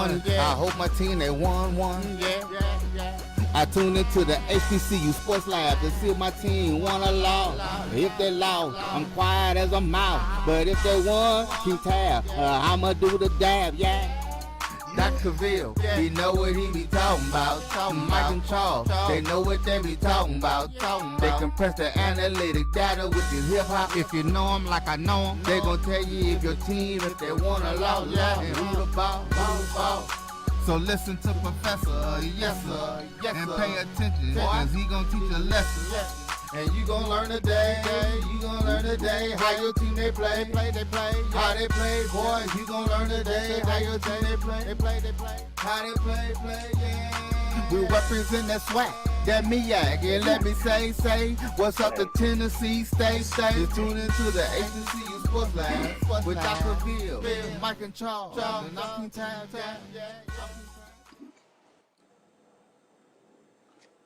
won. I hope my team, they won. I tune into the HBCU Sports Lab to see if my team won or lost. If they lost, I'm quiet as a mouse. But if they won, keep tab. I'ma do the dab, yeah. Dr. Cavil, he know what he be talking about. Mike and Charles, they know what they be talking about. They compress the analytic data with the hip hop. If you know them like I know them, they gon' tell you if your team, if they won or lost, and who the ball. So listen to Professor, yes sir, and pay attention, cause he gon' teach a lesson. And you gon' learn today, how your team they play, how they play, boy. You gon' learn today, how your team they play, how they play, yeah. We represent that swag, that MEAC, and let me say, what's up to Tennessee, stay. Just tune into the HBCU Sports Lab with Dr. Bill, Mike and Charles, and I'm Tab.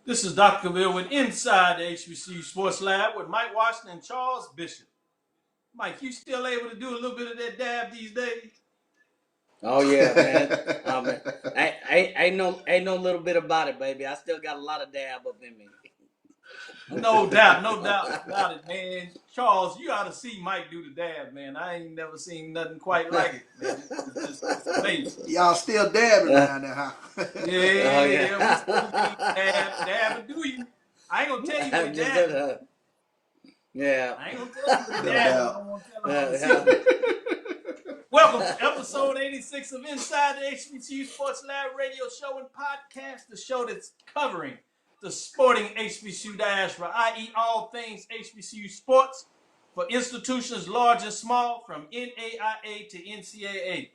This is Dr. Cavil with Inside the HBCU Sports Lab with Mike Washington and Charles Bishop. Mike, you still able to do a little bit of that dab these days? Oh yeah, man. Ain't no little bit about it, baby. I still got a lot of dab up in me. No doubt about it, man. Charles, you ought to see Mike do the dab, man. I ain't never seen nothing quite like it, man. It's amazing. Y'all still dabbing around there, huh? Yeah. We still dab and do you? I ain't gonna tell you what dab. Yeah. I ain't gonna tell you what dab. I don't want to tell you. Welcome to episode 86 of Inside the HBCU Sports Lab radio show and podcast, the show that's covering the sporting HBCU diaspora, i.e. all things HBCU sports for institutions large and small, from NAIA to NCAA.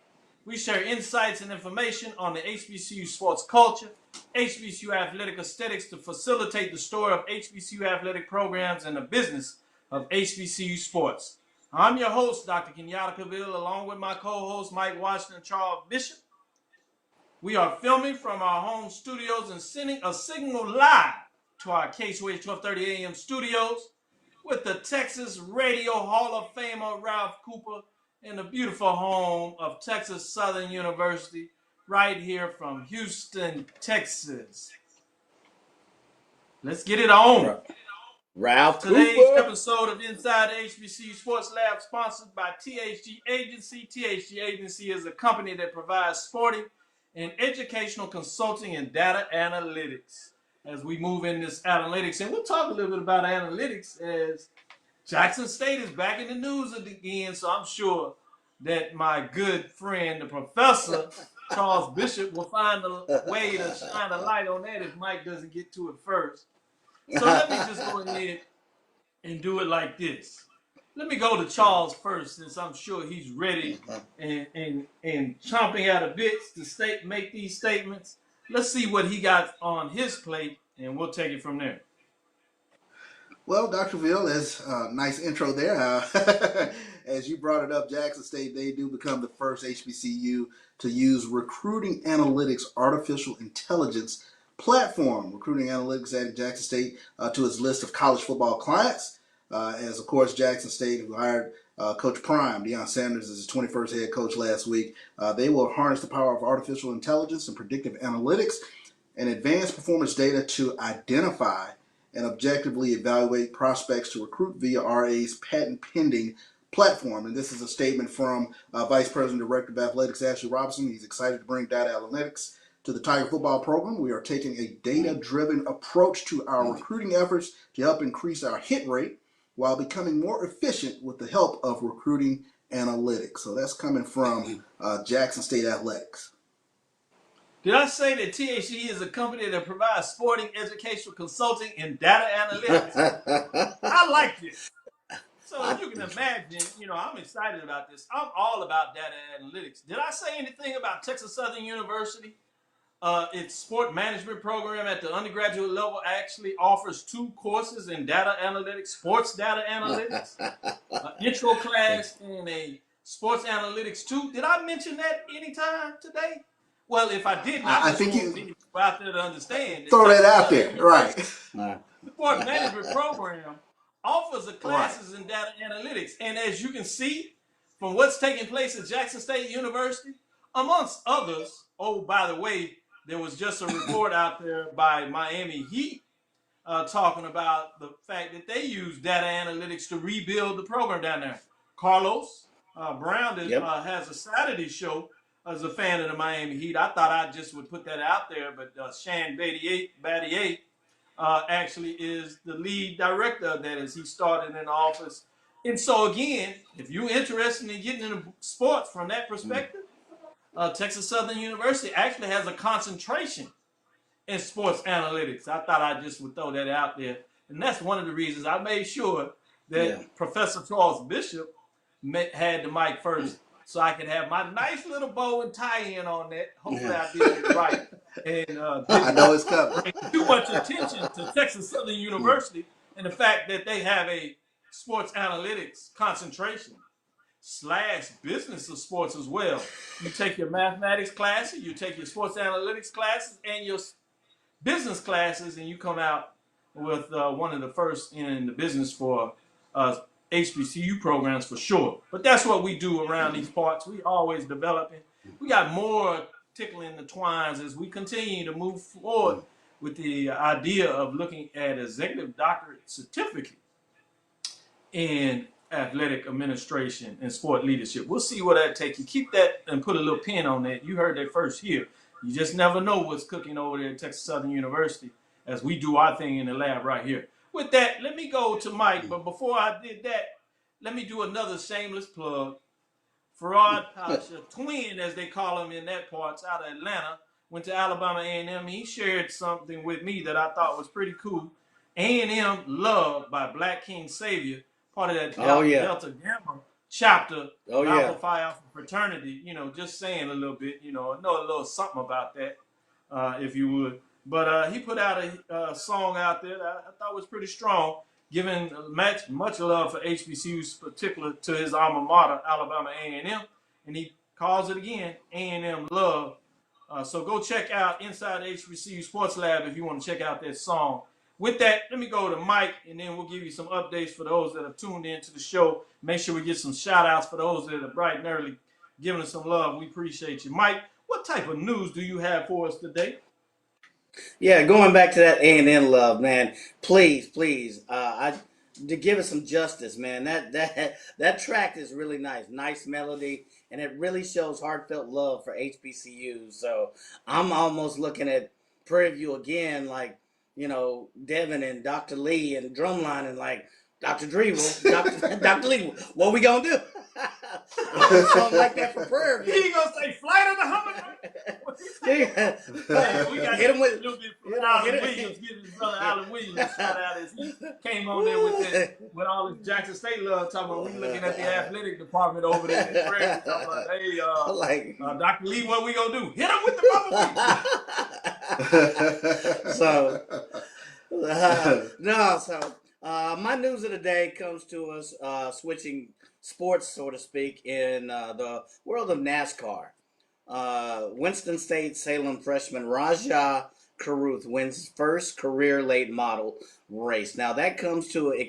We share insights and information on the HBCU sports culture, HBCU athletic aesthetics to facilitate the story of HBCU athletic programs and the business of HBCU sports. I'm your host, Dr. Kenyatta Cavil, along with my co-host, Mike Washington and Charles Bishop. We are filming from our home studios and sending a signal live to our KSWH 1230 AM studios with the Texas Radio Hall of Famer Ralph Cooper in the beautiful home of Texas Southern University, right here from Houston, Texas. Let's get it on. Ralph Today's Cooper. episode of Inside the HBCU Sports Lab sponsored by THG Agency. THG Agency is a company that provides sporting and educational consulting and data analytics. As we move in this analytics, and we'll talk a little bit about analytics as Jackson State is back in the news again, so I'm sure that my good friend, the professor, Charles Bishop, will find a way to shine a light on that if Mike doesn't get to it first. So let me just go ahead and do it like this. Let me go to Charles first, since I'm sure he's ready and chomping at a bits to make these statements. Let's see what he got on his plate, and we'll take it from there. Well, Dr. Ville, that's a nice intro there. As you brought it up, Jackson State, they do become the first HBCU to use recruiting analytics artificial intelligence platform. Recruiting analytics added Jackson State to its list of college football clients. As, of course, Jackson State, who hired Coach Prime, Deion Sanders, as his 21st head coach last week, they will harness the power of artificial intelligence and predictive analytics and advanced performance data to identify and objectively evaluate prospects to recruit via RA's patent-pending platform. And this is a statement from Vice President Director of Athletics, Ashley Robinson. He's excited to bring data analytics to the Tiger football program. We are taking a data-driven approach to our recruiting efforts to help increase our hit rate while becoming more efficient with the help of recruiting analytics. So that's coming from Jackson State Athletics. Did I say that THG is a company that provides sporting, educational consulting, and data analytics? I like this. So as you can imagine, I'm excited about this. I'm all about data analytics. Did I say anything about Texas Southern University? Its sport management program at the undergraduate level actually offers 2 courses in data analytics, sports data analytics, an intro class, and a sports analytics 2. Did I mention that anytime today? Well, if I didn't, I think you out there to understand. Throw that out there, right? The sport management program offers the classes in data analytics, and as you can see from what's taking place at Jackson State University, amongst others. Oh, by the way, there was just a report out there by Miami Heat talking about the fact that they use data analytics to rebuild the program down there. Carlos Brown has a Saturday show as a fan of the Miami Heat. I thought I just would put that out there, but Shan Battier actually is the lead director of that as he started in office. And so again, if you're interested in getting into sports from that perspective, Texas Southern University actually has a concentration in sports analytics. I thought I just would throw that out there. And that's one of the reasons I made sure that Professor Charles Bishop had the mic first so I could have my nice little bow and tie in on that. Hopefully I did it right. And I know it's coming. Bring too much attention to Texas Southern University and the fact that they have a sports analytics concentration / business of sports as well. You take your mathematics classes, you take your sports analytics classes, and your business classes, and you come out with one of the first in the business for HBCU programs for sure. But that's what we do around these parts. We always developing. We got more tickling the twines as we continue to move forward with the idea of looking at executive doctorate certificate in athletic administration and sport leadership. We'll see where that takes you. Keep that and put a little pin on that. You heard that first here. You just never know what's cooking over there at Texas Southern University as we do our thing in the lab right here. With that, let me go to Mike. But before I did that, let me do another shameless plug. Farad Pasha, twin as they call him in that parts, out of Atlanta, went to Alabama A&M. He shared something with me that I thought was pretty cool. A&M Love by Black King Savior, part of that Delta Gamma chapter, Alpha Phi Alpha fraternity. You know, just saying a little bit, you know a little something about that, if you would. But he put out a song out there that I thought was pretty strong, giving much love for HBCUs, particular to his alma mater, Alabama A&M. And he calls it again, A&M Love. So go check out Inside HBCU Sports Lab if you want to check out that song. With that, let me go to Mike, and then we'll give you some updates for those that have tuned into the show. Make sure we get some shout-outs for those that are bright and early, giving us some love. We appreciate you. Mike, what type of news do you have for us today? Yeah, going back to that A&M Love, man. Please, to give it some justice, man. That track is really nice melody, and it really shows heartfelt love for HBCUs. So I'm almost looking at Prairie View again, like, you know, Devin and Dr. Lee and Drumline and like Dr. Drevel, Dr. Lee, what we gonna do? Something like that for Prairie View. He gonna say Flight of the Hummingbird. We got hit him with a little bit from Alan Williams, giving his brother Alan Williams shout out as he came on there with all this Jackson State love, talking about we looking at the athletic department over there in Prairie, talking about, hey, Dr. Lee, what we gonna do? Hit him with the my news of the day comes to us switching sports, so to speak, in the world of NASCAR. Winston-Salem freshman Rajah Caruth wins first career late model race. Now it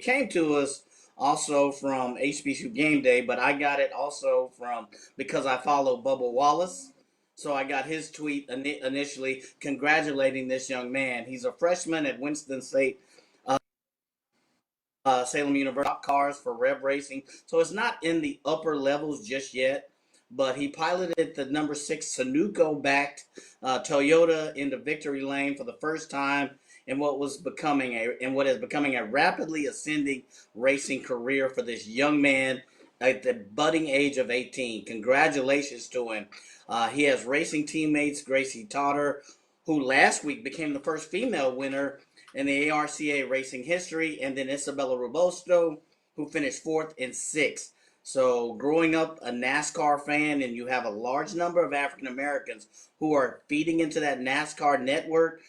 came to us also from HBCUGameday, but I got it also from, because I follow Bubba Wallace. So I got his tweet initially congratulating this young man. He's a freshman at Winston-Salem University, cars for Rev Racing. So it's not in the upper levels just yet, but he piloted the number 6 Sunoco-backed Toyota into victory lane for the first time in what is becoming a rapidly ascending racing career for this young man at the budding age of 18. Congratulations to him. He has racing teammates Gracie Totter, who last week became the first female winner in the ARCA racing history, and then Isabella Robusto, who finished 4th and 6th. So growing up a NASCAR fan, and you have a large number of African Americans who are feeding into that NASCAR network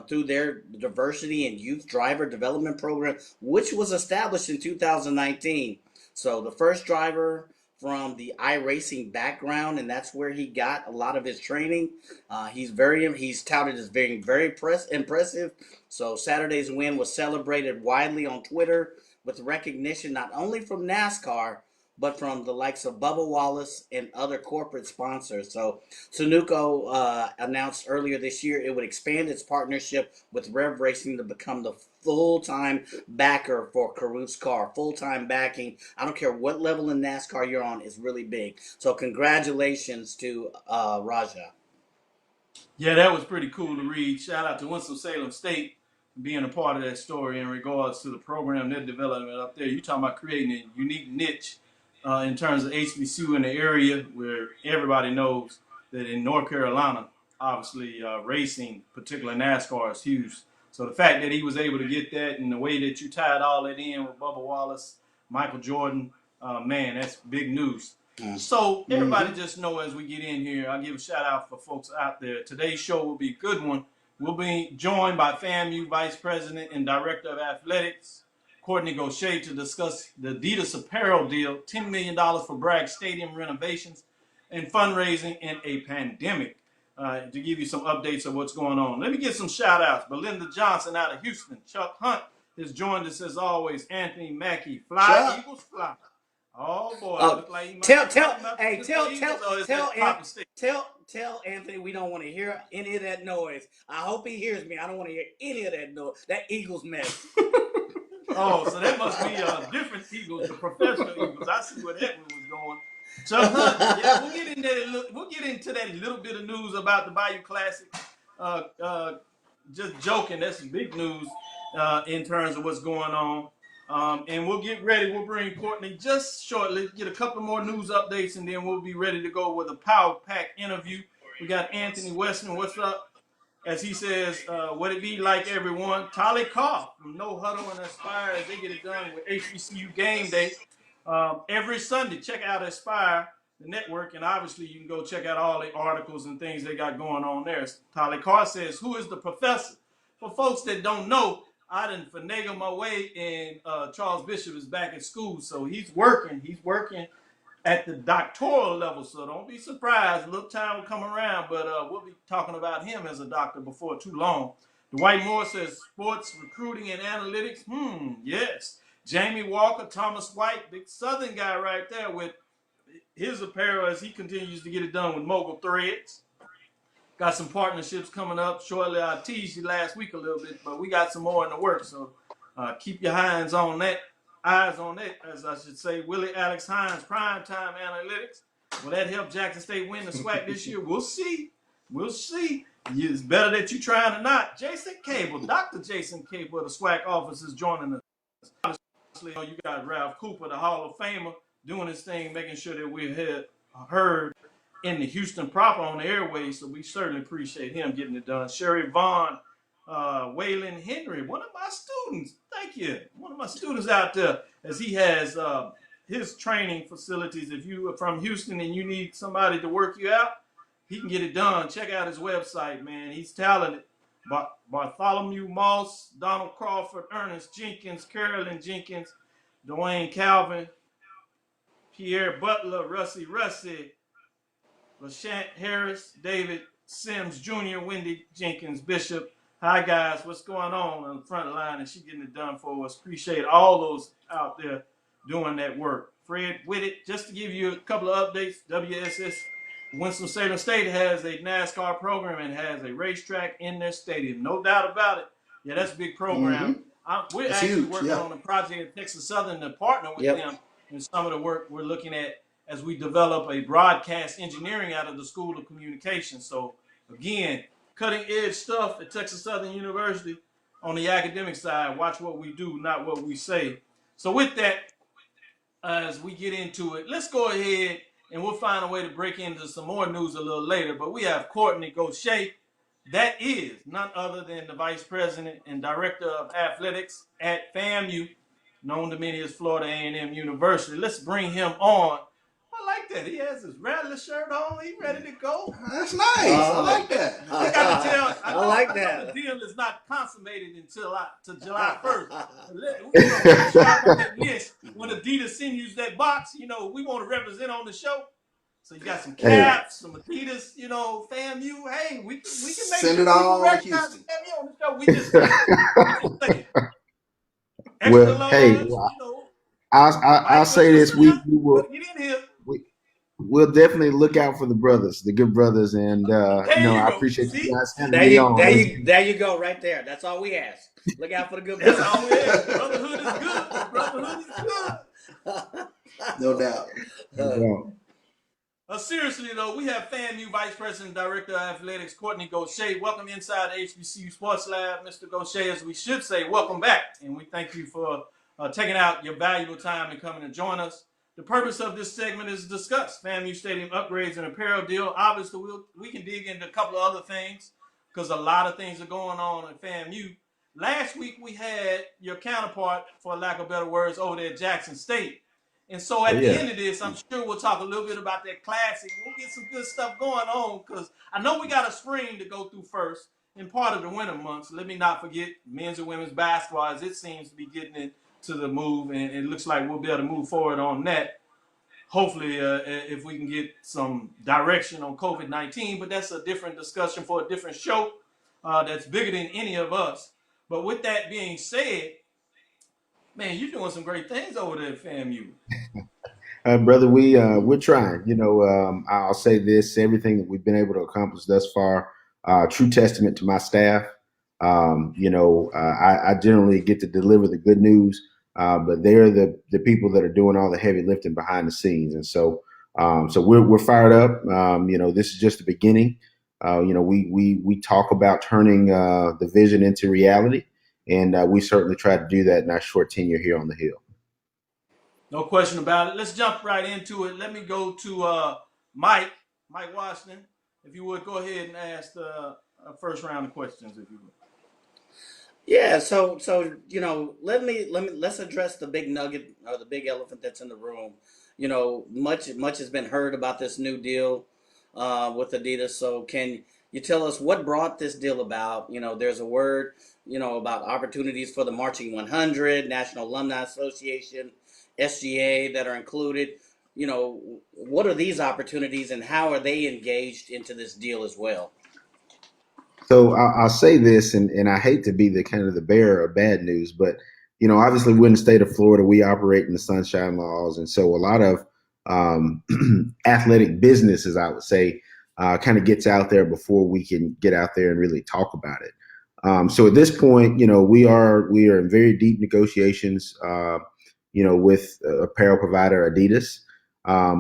through their diversity and youth driver development program, which was established in 2019. So the first driver from the iRacing background, and that's where he got a lot of his training. He's touted as being very impressive. So Saturday's win was celebrated widely on Twitter with recognition not only from NASCAR, but from the likes of Bubba Wallace and other corporate sponsors. So Sunoco announced earlier this year it would expand its partnership with Rev Racing to become the full-time backer for Carruth's car. Full-time backing. I don't care what level in NASCAR you're on, is really big. So congratulations to Raja. Yeah, that was pretty cool to read. Shout out to Winston-Salem State being a part of that story in regards to the program they're developing up there. You're talking about creating a unique niche in terms of HBCU in the area where everybody knows that in North Carolina, obviously racing, particularly NASCAR, is huge. So the fact that he was able to get that and the way that you tied all that in with Bubba Wallace, Michael Jordan, man, that's big news. So everybody just know as we get in here, I'll give a shout out for folks out there. Today's show will be a good one. We'll be joined by FAMU Vice President and Director of Athletics, Kortne Gosha, to discuss the Adidas apparel deal, $10 million for Bragg Stadium renovations, and fundraising in a pandemic. To give you some updates of what's going on. Let me get some shout outs. Belinda Johnson out of Houston. Chuck Hunt has joined us as always. Anthony Mackey. Fly, Chuck. Eagles, fly. Oh boy! Look like he tell Anthony we don't want to hear any of that noise. I hope he hears me. I don't want to hear any of that noise. That Eagles mess. Oh, so that must be different Eagles, the professional Eagles. I see where that one was going. So yeah, we'll get into that little bit of news about the Bayou Classic. Just joking, that's some big news in terms of what's going on. And we'll get ready. We'll bring Courtney just shortly, get a couple more news updates, and then we'll be ready to go with a Power Pack interview. We got Anthony Weston. What's up? As he says, what it be like, everyone? Tali Carr from No Huddle and Aspire as they get it done with HBCU Game Day. Every Sunday, check out Aspire, the network, and obviously you can go check out all the articles and things they got going on there. Tali Carr says, who is the professor? For folks that don't know, I didn't finagle my way, and Charles Bishop is back at school, so he's working. He's working at the doctoral level, so don't be surprised. A little time will come around, but we'll be talking about him as a doctor before too long. Dwight Moore says, sports, recruiting, and analytics. Yes. Jamie Walker, Thomas White, big Southern guy right there with his apparel as he continues to get it done with Mogul Threads. Got some partnerships coming up shortly. I teased you last week a little bit, but we got some more in the works. So keep your eyes on that, as I should say. Willie Alex Hines, Primetime Analytics. Will that help Jackson State win the SWAC this year? We'll see. We'll see. It's better that you're trying or not. Jason Cable, Dr. Jason Cable of the SWAC office is joining us. Obviously, you got Ralph Cooper, the Hall of Famer, doing his thing, making sure that we're heard in the Houston proper on the airways, so we certainly appreciate him getting it done. Sherry Vaughn, Waylon Henry, one of my students, thank you, one of my students out there, as he has his training facilities. If you are from Houston and you need somebody to work you out, he can get it done. Check out his website, man. He's talented. Bartholomew Moss, Donald Crawford, Ernest Jenkins, Carolyn Jenkins, Dwayne Calvin, Pierre Butler, Russie, LaShant Harris, David Sims Jr., Wendy Jenkins Bishop. Hi, guys. What's going on the front line? And she getting it done for us. Appreciate all those out there doing that work. Fred Whitted, just to give you a couple of updates, WSS Winston-Salem State has a NASCAR program and has a racetrack in their stadium. No doubt about it. Yeah, that's a big program. We're that's actually huge, working on a project at Texas Southern to partner with them in some of the work we're looking at as we develop a broadcast engineering out of the School of Communication. So, again, cutting-edge stuff at Texas Southern University on the academic side. Watch what we do, not what we say. So with that, as we get into it, let's go ahead and we'll find a way to break into some more news a little later. But we have Kortne Gosha. That is none other than the Vice President and Director of Athletics at FAMU, known to many as Florida A&M University. Let's bring him on. I like that. He has his Rattler shirt on. He's ready to go. That's nice. I like that. I got to tell. I like that. The deal is not consummated until July 1st. We're sharp on that list. When Adidas send you that box, we want to represent on the show. So you got some caps, some Adidas, FAMU. Hey, we can make send it all to Houston. FAMU on the show. We just say extra large, I'll say this: we will. Get in here. We'll definitely look out for the brothers, the good brothers, and There you I go. appreciate See? you guys having me on. There you go, right there. That's all we ask. Look out for the good That's brothers. all we ask. Brotherhood is good. Brotherhood is good. No doubt. Seriously though, we have FAMU Vice President Director of Athletics, Kortne Gosha. Welcome inside the HBCU Sports Lab, Mr. Goshay, as we should say. Welcome back, and we thank you for taking out your valuable time and coming to join us. The purpose of this segment is to discuss FAMU Stadium upgrades and apparel deal. Obviously, we can dig into a couple of other things because a lot of things are going on at FAMU. Last week, we had your counterpart, for lack of better words, over there at Jackson State. And so at the end of this, I'm sure we'll talk a little bit about that classic. We'll get some good stuff going on because I know we got a spring to go through first and part of the winter months. Let me not forget men's and women's basketball, as it seems to be getting into the move, and it looks like we'll be able to move forward on that. Hopefully, if we can get some direction on COVID-19, but that's a different discussion for a different show that's bigger than any of us. But with that being said, man, you're doing some great things over there at FAMU. Brother, we're trying. I'll say this: everything that we've been able to accomplish thus far, true testament to my staff. I generally get to deliver the good news, but they're the people that are doing all the heavy lifting behind the scenes, and so we're fired up. This is just the beginning. We talk about turning the vision into reality, and we certainly try to do that in our short tenure here on the Hill. No question about it. Let's jump right into it. Let me go to Mike Washington. If you would, go ahead and ask the first round of questions, if you would. Yeah, so let's address the big nugget or the big elephant that's in the room. Much has been heard about this new deal with Adidas. So can you tell us what brought this deal about? There's a word, about opportunities for the Marching 100, National Alumni Association, SGA that are included. What are these opportunities and how are they engaged into this deal as well? So I'll say this, and I hate to be the kind of the bearer of bad news, but obviously we're in the state of Florida. We operate in the sunshine laws, and so a lot of athletic business, as I would say, kind of gets out there before we can get out there and really talk about it. So at this point, we are in very deep negotiations, with apparel provider Adidas.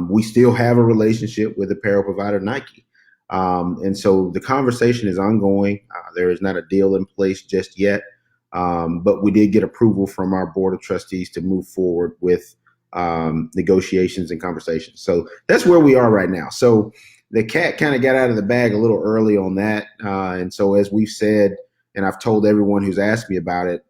We still have a relationship with apparel provider Nike. And so the conversation is ongoing. There is not a deal in place just yet, but we did get approval from our board of trustees to move forward with negotiations and conversations. So that's where we are right now. So the cat kind of got out of the bag a little early on that. And so as we've said, and I've told everyone who's asked me about it,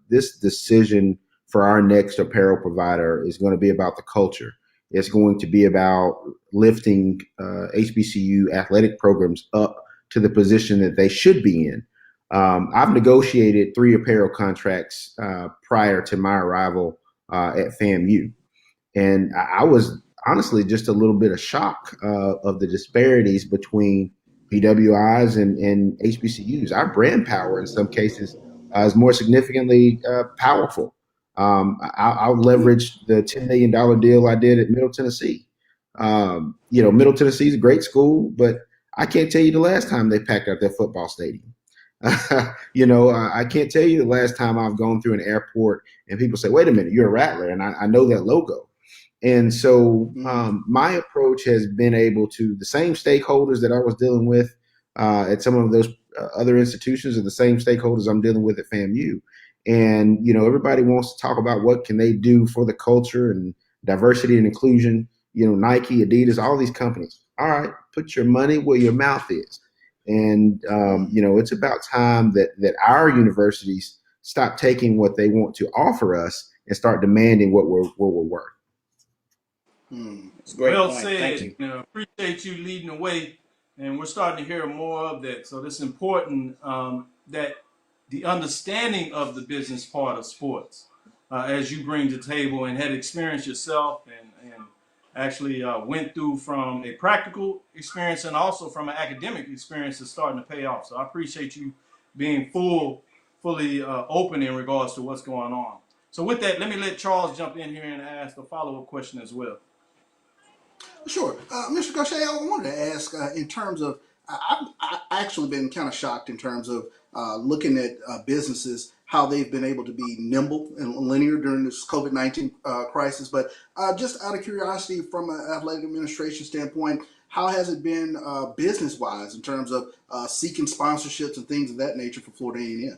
this decision for our next apparel provider is going to be about the culture. It's going to be about lifting HBCU athletic programs up to the position that they should be in. I've negotiated 3 apparel contracts prior to my arrival at FAMU. And I was honestly just a little bit of shock of the disparities between PWIs and HBCUs. Our brand power in some cases is more significantly powerful. I'll leverage the $10 million deal I did at Middle Tennessee. Middle Tennessee is a great school, but I can't tell you the last time they packed out their football stadium. I can't tell you the last time I've gone through an airport and people say, wait a minute, you're a Rattler. And I know that logo. And so my approach has been able to the same stakeholders that I was dealing with at some of those other institutions are the same stakeholders I'm dealing with at FAMU. And, everybody wants to talk about what can they do for the culture and diversity and inclusion, Nike, Adidas, all these companies. All right, put your money where your mouth is. And, it's about time that our universities stop taking what they want to offer us and start demanding what we're worth. It's great. Well said. Thank you. Appreciate you leading the way. And we're starting to hear more of that. So it's important that the understanding of the business part of sports, as you bring to the table and had experienced yourself and actually went through from a practical experience and also from an academic experience is starting to pay off. So I appreciate you being fully open in regards to what's going on. So with that, let me let Charles jump in here and ask a follow-up question as well. Sure. Mr. Goshay, I wanted to ask in terms of, I've actually been kind of shocked in terms of looking at businesses, how they've been able to be nimble and linear during this COVID-19 crisis. But just out of curiosity, from an athletic administration standpoint, how has it been business-wise in terms of seeking sponsorships and things of that nature for Florida A&M?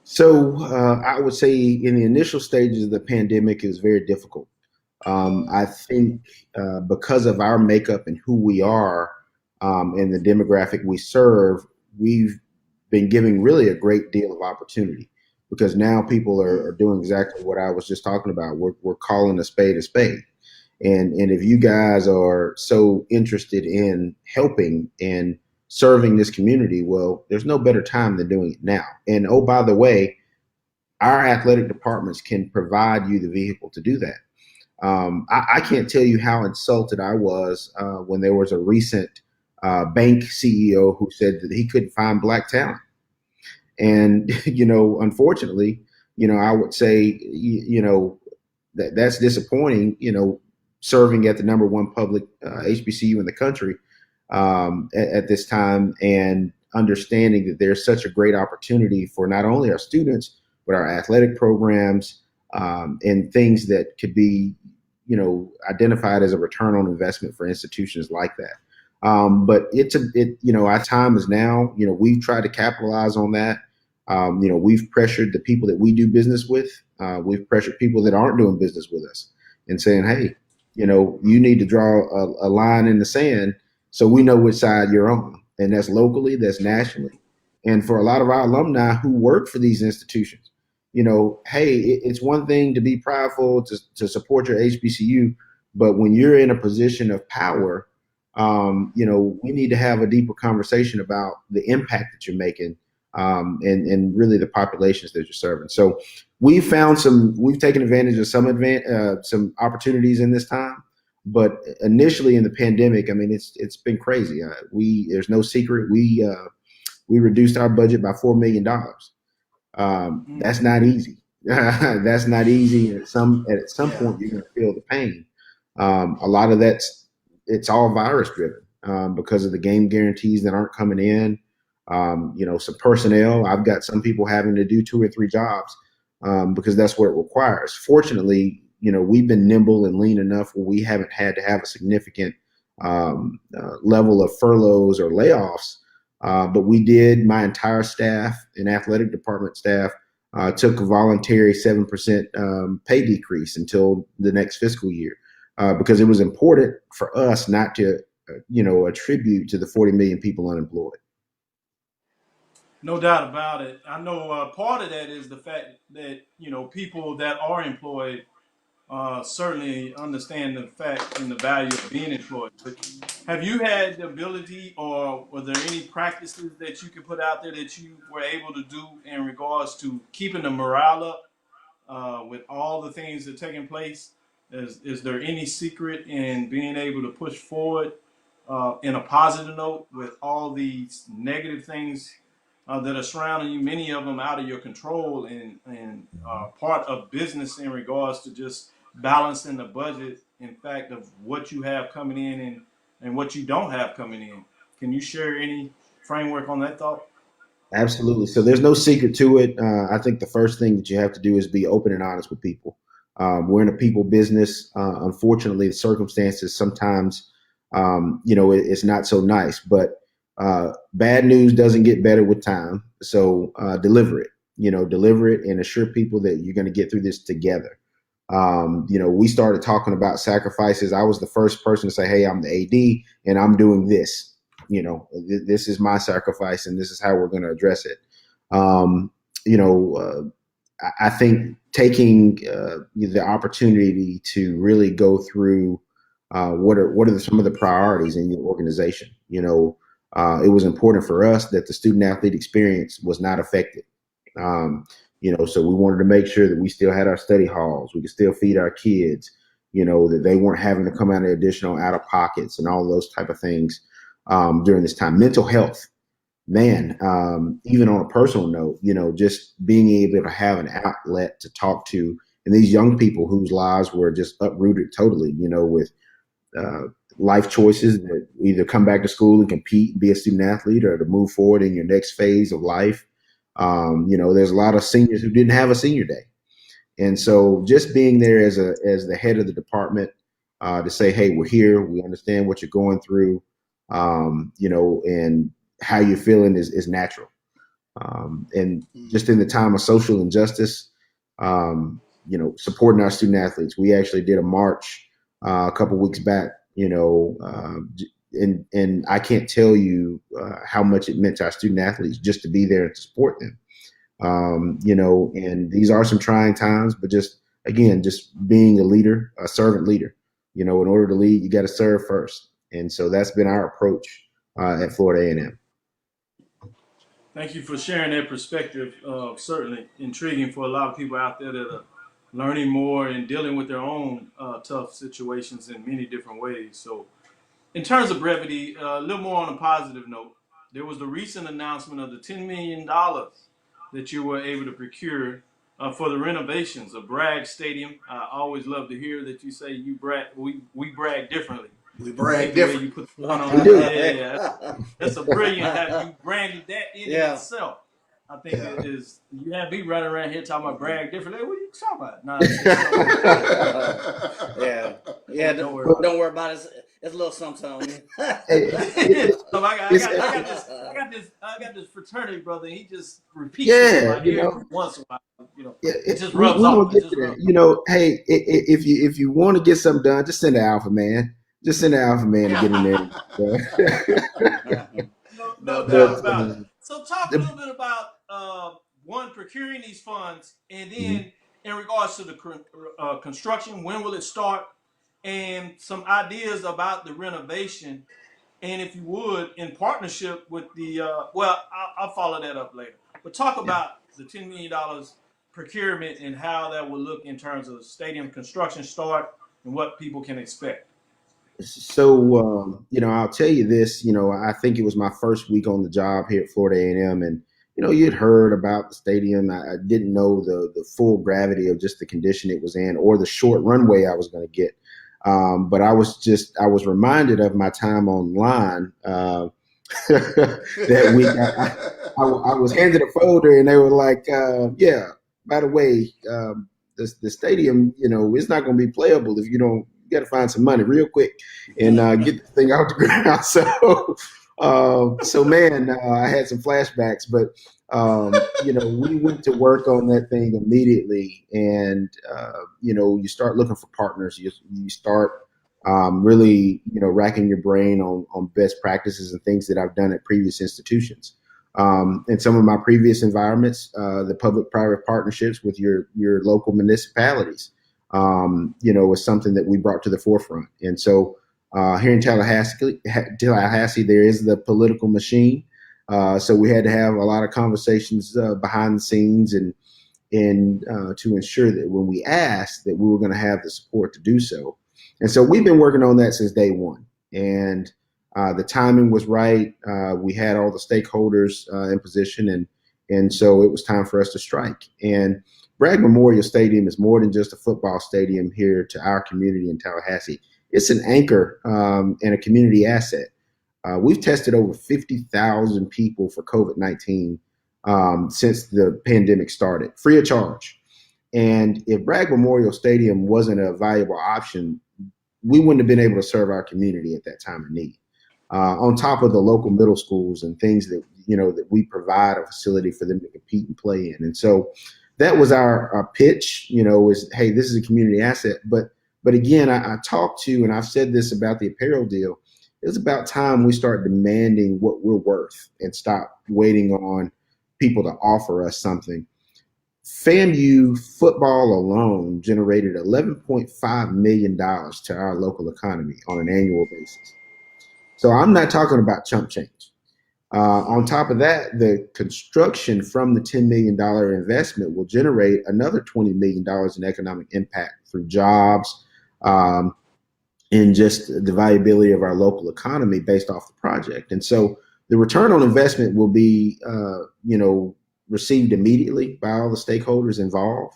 So I would say in the initial stages of the pandemic, it was very difficult. I think because of our makeup and who we are and the demographic we serve, we've been giving really a great deal of opportunity, because now people are doing exactly what I was just talking about. We're calling a spade a spade. And if you guys are so interested in helping and serving this community, well, there's no better time than doing it now. And oh, by the way, our athletic departments can provide you the vehicle to do that. I can't tell you how insulted I was when there was a recent bank CEO who said that he couldn't find Black talent. And, unfortunately, I would say, that's disappointing, serving at the number one public HBCU in the country at this time, and understanding that there's such a great opportunity for not only our students, but our athletic programs and things that could be, identified as a return on investment for institutions like that. But our time is now. We've tried to capitalize on that. We've pressured the people that we do business with. We've pressured people that aren't doing business with us and saying, hey, you need to draw a line in the sand so we know which side you're on. And that's locally, that's nationally. And for a lot of our alumni who work for these institutions, hey, it's one thing to be prideful, to support your HBCU, but when you're in a position of power, we need to have a deeper conversation about the impact that you're making and really the populations that you're serving. So we've taken advantage of some opportunities in this time, but initially in the pandemic, it's been crazy. There's no secret. We reduced our budget by $4 million. That's not easy. That's not easy. At some point, you're going to feel the pain. A lot of it's all virus driven because of the game guarantees that aren't coming in. Some personnel. I've got some people having to do 2 or 3 jobs because that's what it requires. Fortunately, we've been nimble and lean enough where we haven't had to have a significant level of furloughs or layoffs. But we did. My entire staff and athletic department staff took a voluntary 7% pay decrease until the next fiscal year because it was important for us not to, attribute to the 40 million people unemployed. No doubt about it. I know part of that is the fact that, people that are employed certainly understand the fact and the value of being employed. But have you had the ability, or were there any practices that you could put out there that you were able to do in regards to keeping the morale up with all the things that are taking place? Is there any secret in being able to push forward in a positive note with all these negative things that are surrounding you, many of them out of your control and part of business in regards to just balancing the budget, in fact, of what you have coming in and what you don't have coming in? Can you share any framework on that thought? Absolutely. So there's no secret to it. I think the first thing that you have to do is be open and honest with people. We're in a people business. Unfortunately, the circumstances sometimes, it's not so nice, but bad news doesn't get better with time. So deliver it and assure people that you're going to get through this together. We started talking about sacrifices. I was the first person to say, hey, I'm the AD and I'm doing this. This is my sacrifice and this is how we're going to address it. I think taking the opportunity to really go through what are some of the priorities in your organization. It was important for us that the student athlete experience was not affected. So we wanted to make sure that we still had our study halls, we could still feed our kids, that they weren't having to come out of additional out of pockets and all those type of things during this time. Mental health, man, even on a personal note, just being able to have an outlet to talk to, and these young people whose lives were just uprooted totally, with life choices that either come back to school and compete and be a student athlete, or to move forward in your next phase of life. There's a lot of seniors who didn't have a senior day. And so just being there as the head of the department, to say, hey, we're here, we understand what you're going through, and how you're feeling is natural. And just in the time of social injustice, supporting our student athletes. We actually did a march a couple weeks back, and I can't tell you how much it meant to our student athletes just to be there and to support them. And these are some trying times, but just being a leader, a servant leader. In order to lead, you got to serve first. And so that's been our approach at Florida A&M. Thank you for sharing that perspective. Certainly intriguing for a lot of people out there that are learning more and dealing with their own tough situations in many different ways. So in terms of brevity, a little more on a positive note, there was the recent announcement of the $10 million that you were able to procure for the renovations of Bragg Stadium. I always love to hear that you say we brag differently. We brag different. You put the one on that's a brilliant. Have you branded that in itself? I think it is. You have me running around here talking about brag differently. What are you talking about? Nah, Don't worry about it. It's a little something. I got this fraternity brother. He just repeats it once in a while. It just rubs off. Hey, if you want to get something done, just send the alpha man. Just send the alpha man to get in there. No doubt about it. So talk a little bit about procuring these funds, and then in regards to the construction, when will it start, and some ideas about the renovation, and if you would, in partnership with the I'll follow that up later. But talk about the $10 million procurement and how that will look in terms of stadium construction start and what people can expect. So, I'll tell you this, I think it was my first week on the job here at Florida A&M, and, you'd heard about the stadium. I didn't know the full gravity of just the condition it was in or the short runway I was going to get. But I was reminded of my time online that week. I was handed a folder and they were like, by the way, the stadium, it's not going to be playable if you don't. You got to find some money real quick and get the thing out the ground. So man, I had some flashbacks, but we went to work on that thing immediately, and you start looking for partners. You start really racking your brain on best practices and things that I've done at previous institutions. In some of my previous environments, the public-private partnerships with your local municipalities. Was something that we brought to the forefront. And so here in Tallahassee, there is the political machine. So we had to have a lot of conversations behind the scenes and to ensure that when we asked that we were going to have the support to do so. And so we've been working on that since day one. And the timing was right. We had all the stakeholders in position, and so it was time for us to strike. And Bragg Memorial Stadium is more than just a football stadium here to our community in Tallahassee. It's an anchor and a community asset. We've tested over 50,000 people for COVID-19 since the pandemic started, free of charge. And if Bragg Memorial Stadium wasn't a valuable option, we wouldn't have been able to serve our community at that time of need. On top of the local middle schools and things that, that we provide a facility for them to compete and play in. And so that was our pitch, is, hey, this is a community asset. But again, I talked to, and I've said this about the apparel deal, it's about time we start demanding what we're worth and stop waiting on people to offer us something. FAMU football alone generated $11.5 million to our local economy on an annual basis. So I'm not talking about chump change. On top of that, the construction from the $10 million investment will generate another $20 million in economic impact through jobs and just the viability of our local economy based off the project. And so the return on investment will be, received immediately by all the stakeholders involved.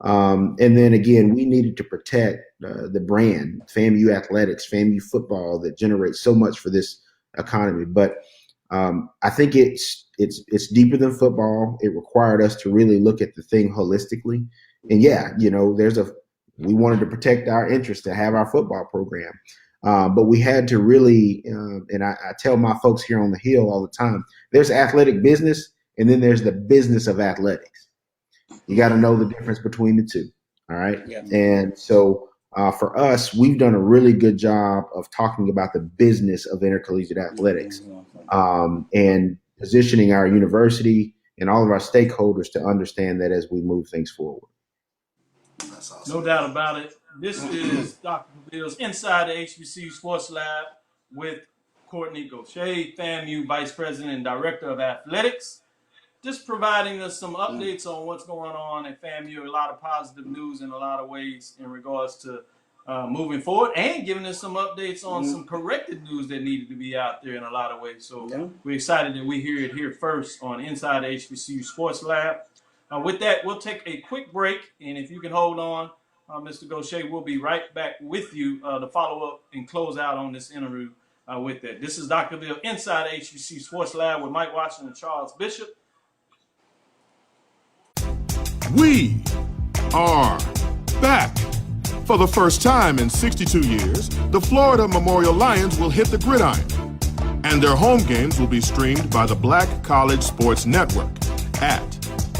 And then again, we needed to protect the brand, FAMU athletics, FAMU football, that generates so much for this economy. But I think it's deeper than football. It required us to really look at the thing holistically. And yeah, we wanted to protect our interest to have our football program. But we had to really, and I tell my folks here on the Hill all the time, there's athletic business, and then there's the business of athletics. You got to know the difference between the two. All right. Yeah. And so for us, we've done a really good job of talking about the business of intercollegiate athletics and positioning our university and all of our stakeholders to understand that as we move things forward. That's awesome. No doubt about it. This is Dr. Cavil's Inside the HBCU Sports Lab with Kortne Gosha, FAMU Vice President and Director of Athletics. Just providing us some updates on what's going on at FAMU, a lot of positive news in a lot of ways in regards to moving forward, and giving us some updates on some corrected news that needed to be out there in a lot of ways. So we're excited that we hear it here first on Inside the HBCU Sports Lab. With that, we'll take a quick break, and if you can hold on, Mr. Goshay, we'll be right back with you to follow up and close out on this interview with that. This is Dr. Bill Inside the HBCU Sports Lab with Mike Washington and Charles Bishop. We are back. For the first time in 62 years, the Florida Memorial Lions will hit the gridiron, and their home games will be streamed by the Black College Sports Network at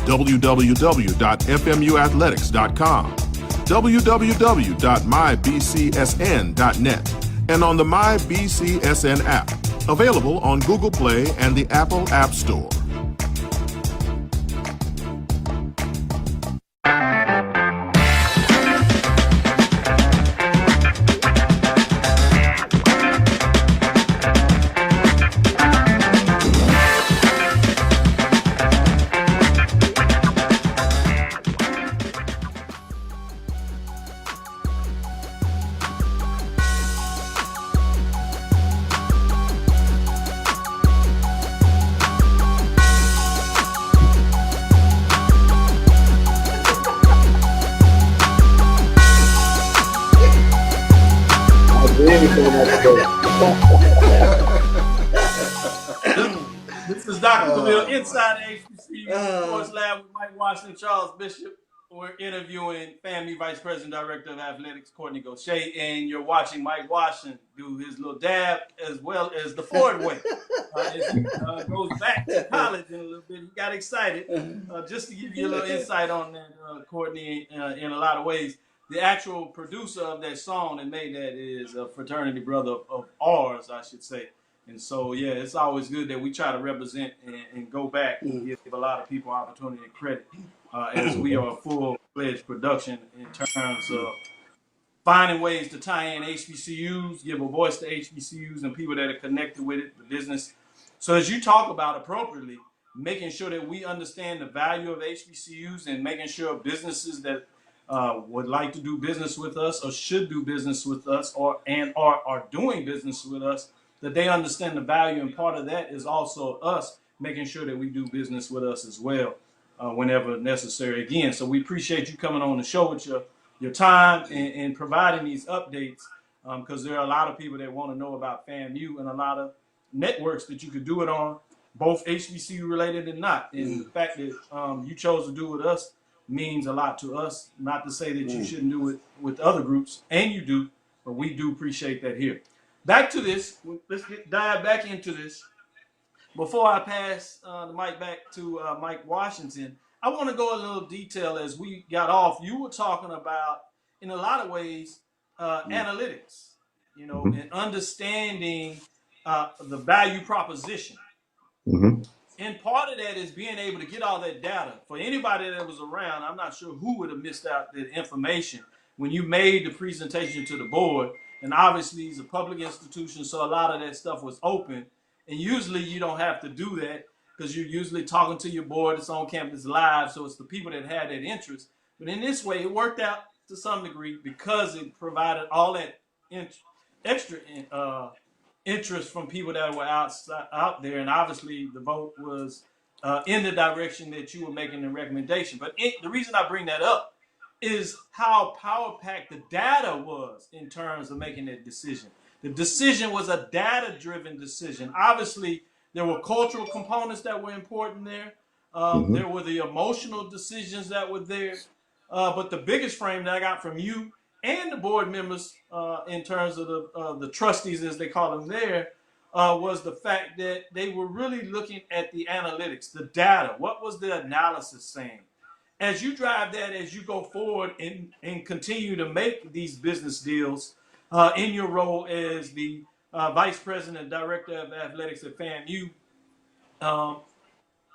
www.FMUAthletics.com, www.mybcsn.net, and on the MyBCSN app, available on Google Play and the Apple App Store. This is Dr. Cavil Inside the HBCU Sports Lab with Mike Washington, Charles Bishop. We're interviewing FAMU Vice President Director of Athletics, Kortne Gosha, and you're watching Mike Washington do his little dab as well as the Ford way. As he goes back to college in a little bit, he got excited. Just to give you a little insight on that, Kortne, in a lot of ways. The actual producer of that song that made that is a fraternity brother of ours, I should say. And so, yeah, it's always good that we try to represent and go back and give a lot of people opportunity and credit as we are a full-fledged production in terms of finding ways to tie in HBCUs, give a voice to HBCUs and people that are connected with it, the business. So as you talk about appropriately, making sure that we understand the value of HBCUs and making sure businesses that would like to do business with us or should do business with us or are doing business with us, that they understand the value, and part of that is also us making sure that we do business with us as well whenever necessary. Again, so we appreciate you coming on the show with your time and providing these updates because there are a lot of people that want to know about FAMU and a lot of networks that you could do it on, both HBCU related and not. And the fact that you chose to do it with us means a lot to us. Not to say that you shouldn't do it with other groups, and you do, but we do appreciate that here. Back to this. Let's dive back into this. Before I pass the mic back to Mike Washington, I want to go a little detail as we got off. You were talking about, in a lot of ways, analytics, and understanding the value proposition. Mm-hmm. And part of that is being able to get all that data. For anybody that was around, I'm not sure who would have missed out that information when you made the presentation to the board. And obviously, it's a public institution, so a lot of that stuff was open. And usually, you don't have to do that because you're usually talking to your board. It's on campus live, so it's the people that had that interest. But in this way, it worked out to some degree because it provided all that extra interest from people that were out there, and obviously the vote was in the direction that you were making the recommendation. But the reason I bring that up is how power-packed the data was in terms of making that decision. The decision was a data-driven decision. Obviously, there were cultural components that were important there. There were the emotional decisions that were there. But the biggest frame that I got from you and the board members in terms of the trustees, as they call them there, was the fact that they were really looking at the analytics, the data. What was the analysis saying? As you drive that, as you go forward and continue to make these business deals in your role as the Vice President and Director of Athletics at FAMU,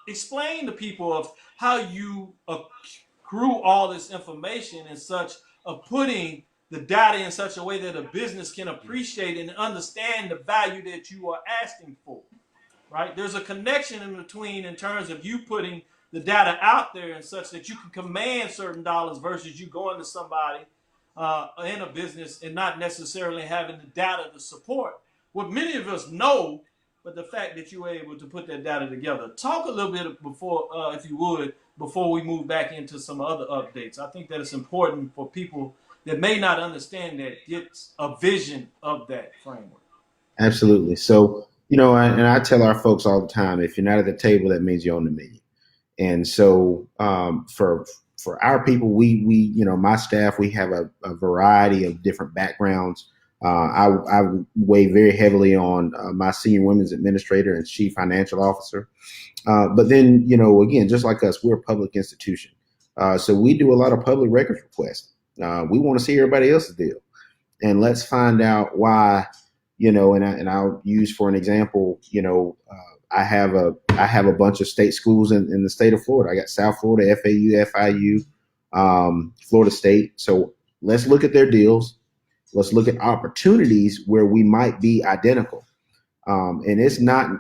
explain to people of how you accrue all this information and such of putting the data in such a way that a business can appreciate and understand the value that you are asking for, right? There's a connection in between in terms of you putting the data out there and such that you can command certain dollars versus you going to somebody in a business and not necessarily having the data to support what many of us know, but the fact that you were able to put that data together. Talk a little bit before, if you would, before we move back into some other updates. I think that it's important for people that may not understand that get a vision of that framework. Absolutely. So, and I tell our folks all the time, if you're not at the table, that means you're on the menu. And so for our people, we my staff, we have a variety of different backgrounds. I weigh very heavily on my senior women's administrator and chief financial officer. But then, again, just like us, we're a public institution. So we do a lot of public records requests. We want to see everybody else's deal. And let's find out why, and I'll use for an example, I have a bunch of state schools in the state of Florida. I got South Florida, FAU, FIU, Florida State. So let's look at their deals. Let's look at opportunities where we might be identical. And it's not,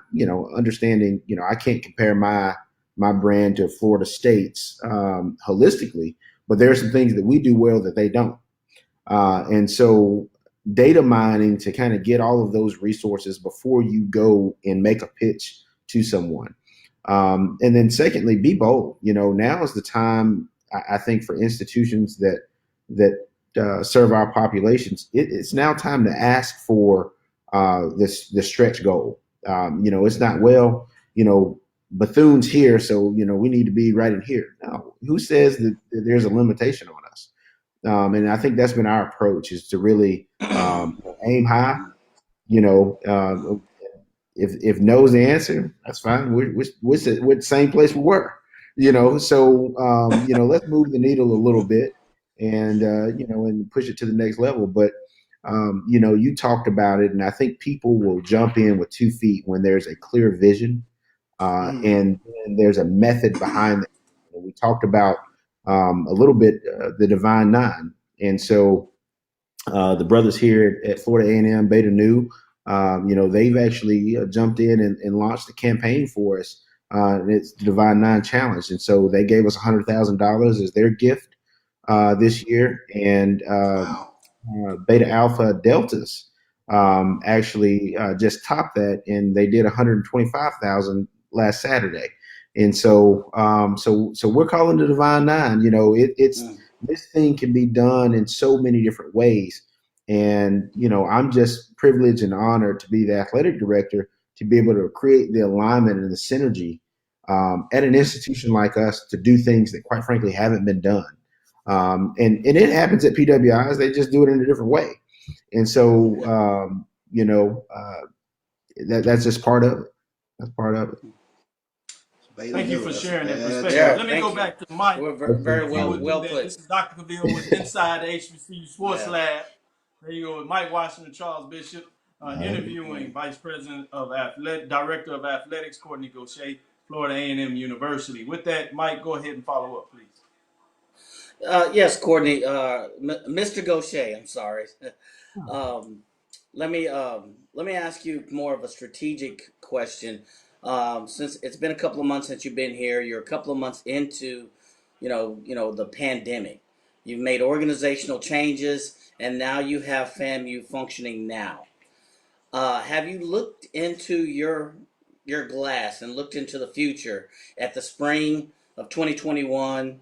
understanding, I can't compare my brand to Florida State's holistically, but there are some things that we do well that they don't. And so data mining to kind of get all of those resources before you go and make a pitch to someone. And then secondly, be bold. Now is the time, I think, for institutions that serve our populations. It's now time to ask for the stretch goal. It's not, Bethune's here, so, we need to be right in here. No, who says that there's a limitation on us? And I think that's been our approach, is to really aim high. If no's the answer, that's fine. We're the same place we were. So let's move the needle a little bit and and push it to the next level. But you talked about it, and I think people will jump in with 2 feet when there's a clear vision and there's a method behind it. We talked about a little bit the Divine Nine, and so the brothers here at Florida A&M Beta Nu, they've actually jumped in and launched a campaign for us. And it's the Divine Nine Challenge, and so they gave us $100,000 as their gift this year, and Beta Alpha Deltas actually just topped that, and they did $125,000 last Saturday. And so we're calling the Divine Nine. This thing can be done in so many different ways. And, I'm just privileged and honored to be the athletic director, to be able to create the alignment and the synergy at an institution like us to do things that, quite frankly, haven't been done. And it happens at PWIs. They just do it in a different way. And so, that's just part of it. That's part of it. Thank you for sharing that perspective. Let me go back to Mike. We're very well put. This is Dr. Cavil with Inside the HBCU Sports Lab. There you go with Mike Washington, Charles Bishop, interviewing Vice President of Director of Athletics, Kortne Gosha, Florida A&M University. With that, Mike, go ahead and follow up, please. Yes, Courtney, Mr. Goshay, I'm sorry. Let me ask you more of a strategic question. Since it's been a couple of months since you've been here, you're a couple of months into, the pandemic. You've made organizational changes, and now you have FAMU functioning now. Have you looked into your glass and looked into the future at the spring of 2021,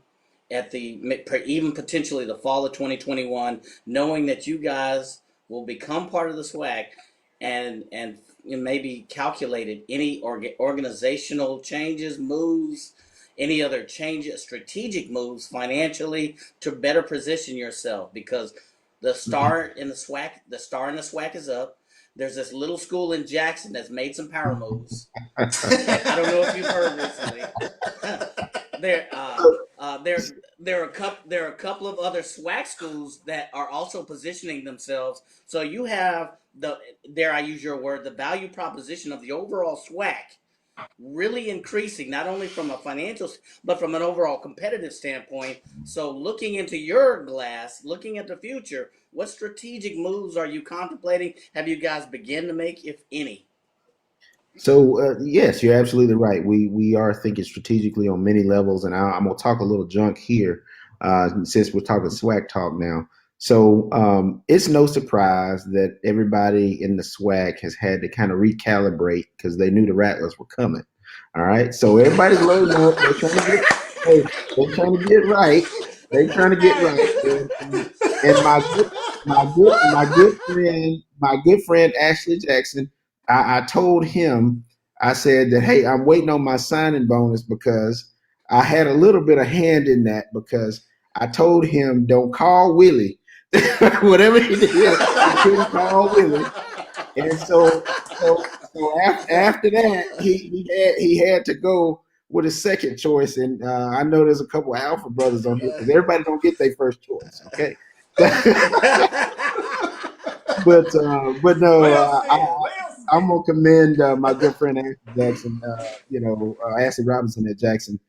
at the even potentially the fall of 2021, knowing that you guys will become part of the SWAC, and maybe calculated any organizational changes, moves, any other changes, strategic moves financially to better position yourself, because the star in the SWAC is up. There's this little school in Jackson that's made some power moves. I don't know if you've heard recently. There are a couple of other SWAC schools that are also positioning themselves. So you have dare I use your word, the value proposition of the overall SWAC really increasing, not only from a financial, but from an overall competitive standpoint. So looking into your glass, looking at the future, what strategic moves are you contemplating? Have you guys begun to make, if any? So yes, you're absolutely right. We are thinking strategically on many levels, and I'm gonna talk a little junk here since we're talking SWAC talk now. So it's no surprise that everybody in the SWAC has had to kind of recalibrate because they knew the Rattlers were coming. All right, so everybody's loading up. They're trying to get right. They're trying to get right. And my good friend Ashley Jackson, I told him, I said that, hey, I'm waiting on my signing bonus because I had a little bit of hand in that, because I told him, don't call Willie. Whatever he did, he couldn't call Willie. And so after that, he had to go with a second choice. And I know there's a couple of Alpha brothers on here because everybody don't get their first choice. Okay. But no, I'm gonna commend my good friend Ashley Jackson, Ashley Robinson at Jackson.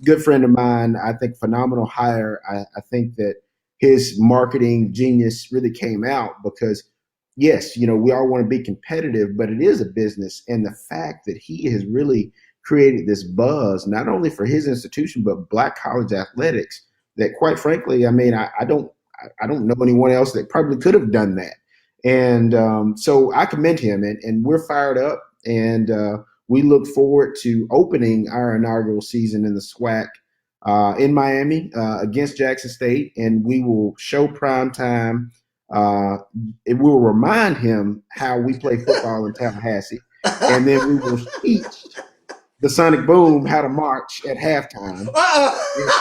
Good friend of mine. I think phenomenal hire. I think that his marketing genius really came out because, yes, we all want to be competitive, but it is a business. And the fact that he has really created this buzz, not only for his institution, but Black college athletics, that quite frankly, I mean, I don't know anyone else that probably could have done that. And so I commend him, and we're fired up, and we look forward to opening our inaugural season in the SWAC in Miami against Jackson State, and we will show prime time. It will remind him how we play football in Tallahassee, and then we will teach the Sonic Boom how to march at halftime,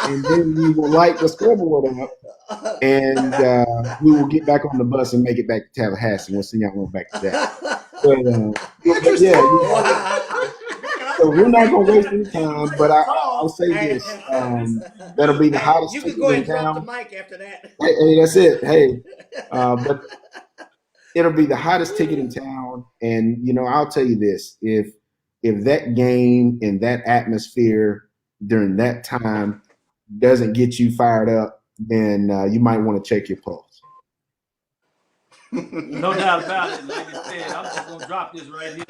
and then we will light the scoreboard up, and we will get back on the bus and make it back to Tallahassee. We'll see how long back to that. But yeah. So we're not gonna waste any time, but I'll say this: that'll be the hottest You ticket can go ahead in and drop town. the mic after that. Hey, that's it. Hey, but it'll be the hottest ticket in town, and I'll tell you this: if that game and that atmosphere during that time doesn't get you fired up, then you might want to check your pulse. No doubt about it. Like I said, I'm just gonna drop this right here.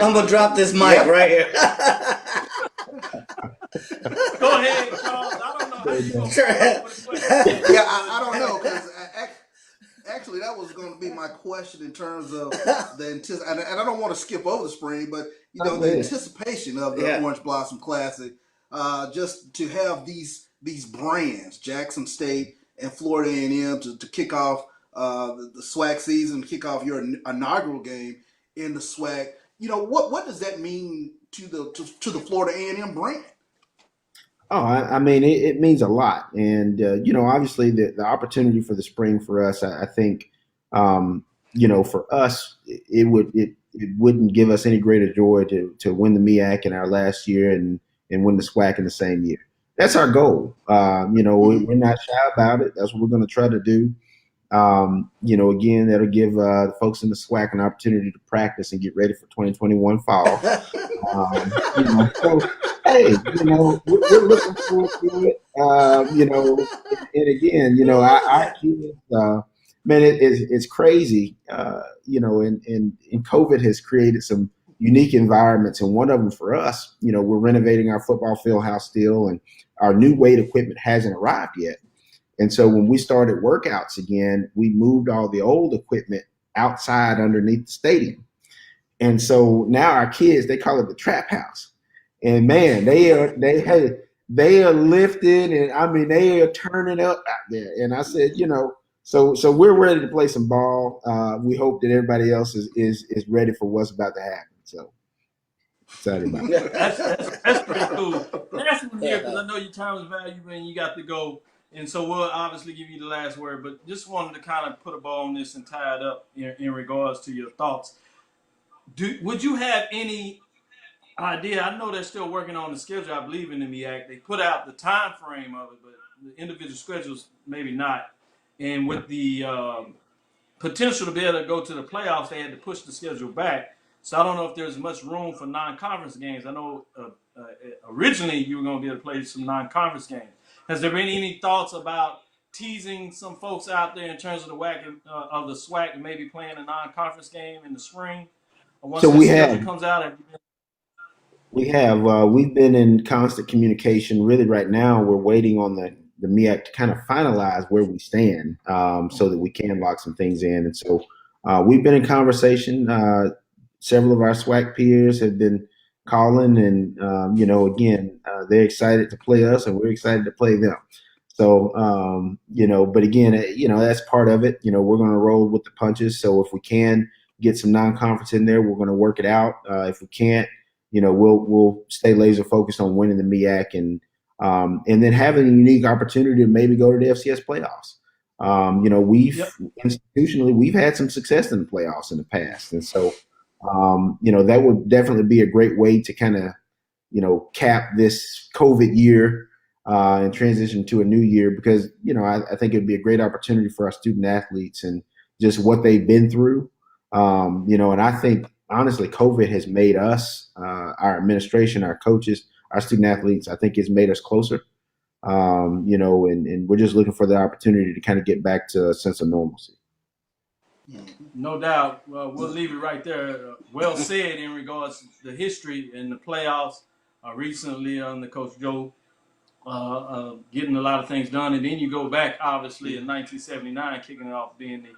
I'm gonna drop this mic right here. Go ahead, Charles. I don't know how you gonna Yeah, I don't know, because actually that was going to be my question in terms of the and I don't want to skip over the spring, but the anticipation of the Orange Blossom Classic, just to have these brands, Jackson State and Florida A&M, to kick off the SWAC season, kick off your inaugural game in the SWAC. What does that mean to the Florida A&M brand? Oh, I mean, it means a lot. And, obviously the opportunity for the spring for us, I think, for us, it wouldn't give us any greater joy to win the MEAC in our last year and win the SWAC in the same year. That's our goal. We're not shy about it. That's what we're going to try to do. Again, that'll give folks in the SWAC an opportunity to practice and get ready for 2021 fall. So, hey, we're looking forward to it. And again, our kids, man, it's crazy. And COVID has created some unique environments, and one of them for us, we're renovating our football field house still, and our new weight equipment hasn't arrived yet. And so when we started workouts again, we moved all the old equipment outside underneath the stadium. And so now our kids, they call it the trap house. And man, they are lifting, and I mean they are turning up out there. And I said, so we're ready to play some ball. We hope that everybody else is ready for what's about to happen. So excited about that. That's pretty cool. Last one here, because I know your time is valuable and you got to go. And so we'll obviously give you the last word, but just wanted to kind of put a bow on this and tie it up in regards to your thoughts. Would you have any idea? I know they're still working on the schedule, I believe, in the MEAC. They put out the time frame of it, but the individual schedules maybe not. And with the potential to be able to go to the playoffs, they had to push the schedule back. So I don't know if there's much room for non-conference games. I know originally you were going to be able to play some non-conference games. Has there been any thoughts about teasing some folks out there in terms of the of the SWAC and maybe playing a non-conference game in the spring? Once the schedule comes out, we've been in constant communication. Really, right now we're waiting on the MEAC to kind of finalize where we stand, so that we can lock some things in. And so we've been in conversation. Several of our SWAC peers have been calling, and again, they're excited to play us, and we're excited to play them. So but again, that's part of it. We're going to roll with the punches. So if we can get some non-conference in there, we're going to work it out. If we can't, we'll stay laser focused on winning the MEAC and then having a unique opportunity to maybe go to the FCS playoffs. Institutionally, we've had some success in the playoffs in the past. And so, that would definitely be a great way to kind of, cap this COVID year and transition to a new year, because, I think it'd be a great opportunity for our student athletes and just what they've been through. And I think, honestly, COVID has made us, our administration, our coaches, our student athletes, I think it's made us closer, and we're just looking for the opportunity to kind of get back to a sense of normalcy. No doubt. Well, we'll leave it right there. Well said in regards to the history and the playoffs recently under Coach Joe, getting a lot of things done. And then you go back, obviously, in 1979, kicking it off, being the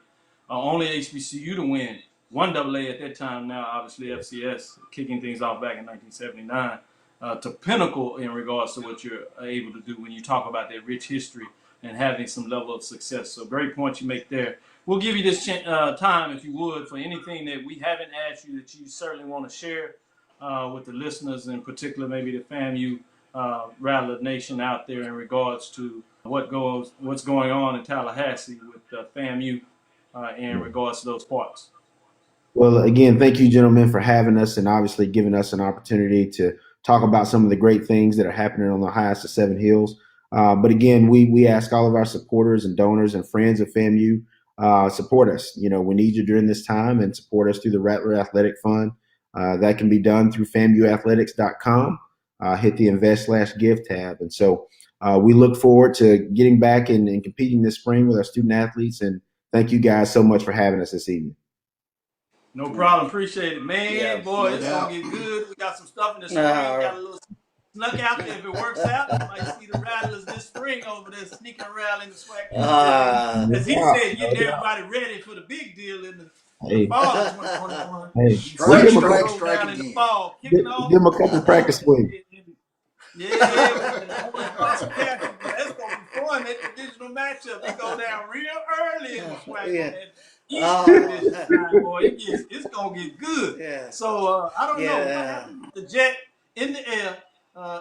only HBCU to win 1AA at that time. Now, obviously, FCS, kicking things off back in 1979. To pinnacle in regards to what you're able to do when you talk about that rich history and having some level of success. So great point you make there. We'll give you this time, if you would, for anything that we haven't asked you that you certainly want to share with the listeners, in particular maybe the FAMU Rattler Nation out there in regards to what's going on in Tallahassee with FAMU in regards to those parts. Well, again, thank you, gentlemen, for having us and obviously giving us an opportunity to talk about some of the great things that are happening on the highest of Seven Hills. But again, we ask all of our supporters and donors and friends of FAMU, support us. We need you during this time, and support us through the Rattler Athletic Fund. That can be done through FAMUAthletics.com. Hit the invest/give tab. And so we look forward to getting back and competing this spring with our student athletes. And thank you guys so much for having us this evening. No problem. Appreciate it, man. Yeah, Boy, no it's doubt. going to get good. We got some stuff in the spring. Got a little snuck out there. If it works out, you might see the Rattlers this spring over there sneaking around in the SWAC. As he said, getting everybody ready for the big deal in the fall of 2021. Hey, Strike down in the fall. Give them a couple of practice swings. Yeah, that's going to be fun. That divisional matchup, they go down real early in the SWAC. Boy, it's gonna get good. Yeah. So I don't know. The jet in the air.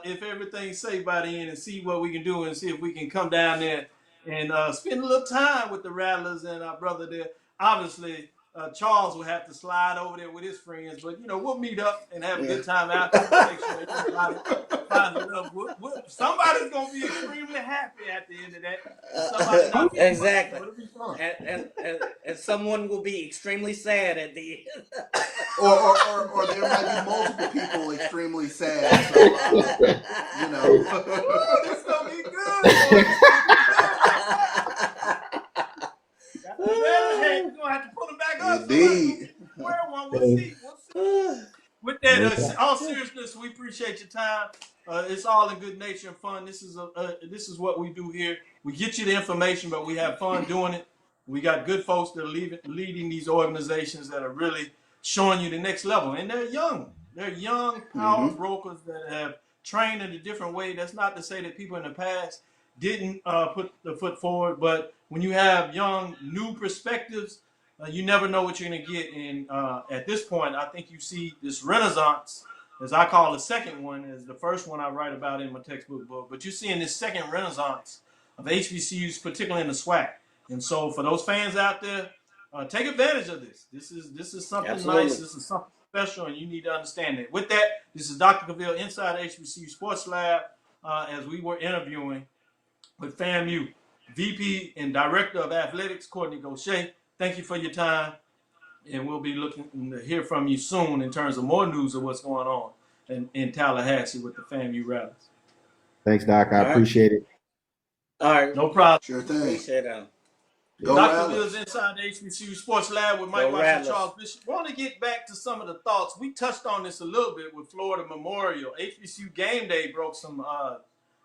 If everything's safe by the end, and see what we can do, and see if we can come down there and spend a little time with the Rattlers and our brother there. Obviously, Charles will have to slide over there with his friends, but we'll meet up and have a good time out there. Make sure everybody finds enough. Somebody's gonna be extremely happy at the end of that. Somebody Exactly. It'll be fun. And someone will be extremely sad at the end. or there might be multiple people extremely sad. So, It's gonna be good. We're gonna have to put them back up. Indeed. Wear one. We'll see. With that, all seriousness, we appreciate your time. It's all in good nature and fun. This is what we do here. We get you the information, but we have fun doing it. We got good folks that are leading these organizations that are really showing you the next level. And they're young. They're young power brokers that have trained in a different way. That's not to say that people in the past didn't put the foot forward, but when you have young, new perspectives, you never know what you're going to get. And at this point, I think you see this renaissance, as I call the second one, as the first one I write about in my textbook book. But you're seeing this second renaissance of HBCUs, particularly in the SWAC. And so for those fans out there, take advantage of this. This is something nice. This is something special, and you need to understand it. With that, this is Dr. Cavil inside HBCU Sports Lab as we were interviewing with FAMU VP and Director of Athletics, Kortne Gosha. Thank you for your time, and we'll be looking to hear from you soon in terms of more news of what's going on in Tallahassee with the FAMU rallies. Thanks, Doc. I appreciate it. All right. No problem. Sure thing. Appreciate it. Dr. Cavil inside the HBCU Sports Lab with Mike Watson and Charles Bishop. I want to get back to some of the thoughts. We touched on this a little bit with Florida Memorial. HBCUGameday broke some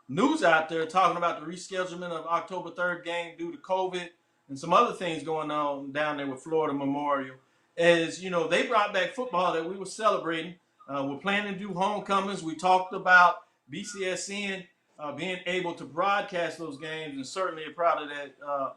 news out there talking about the rescheduling of October 3rd game due to COVID and some other things going on down there with Florida Memorial. As you know, they brought back football that we were celebrating. We're planning to do homecomings. We talked about BCSN being able to broadcast those games, and certainly are proud of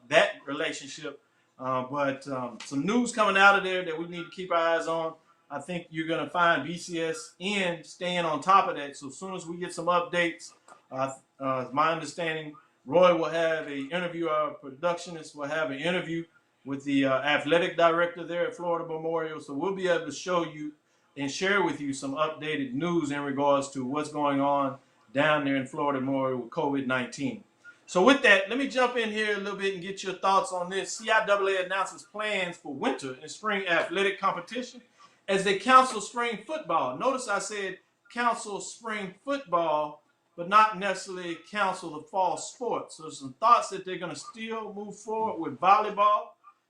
that relationship. But some news coming out of there that we need to keep our eyes on. I think you're going to find BCSN staying on top of that. So as soon as we get some updates, my understanding, Roy will have an interview, our productionist will have an interview with the athletic director there at Florida Memorial. So we'll be able to show you and share with you some updated news in regards to what's going on down there in Florida Memorial with COVID-19. So with that, let me jump in here a little bit and get your thoughts on this. CIAA announces plans for winter and spring athletic competition as they cancel spring football. Notice I said cancel spring football, but not necessarily cancel the fall sports. So some thoughts that they're going to still move forward with volleyball.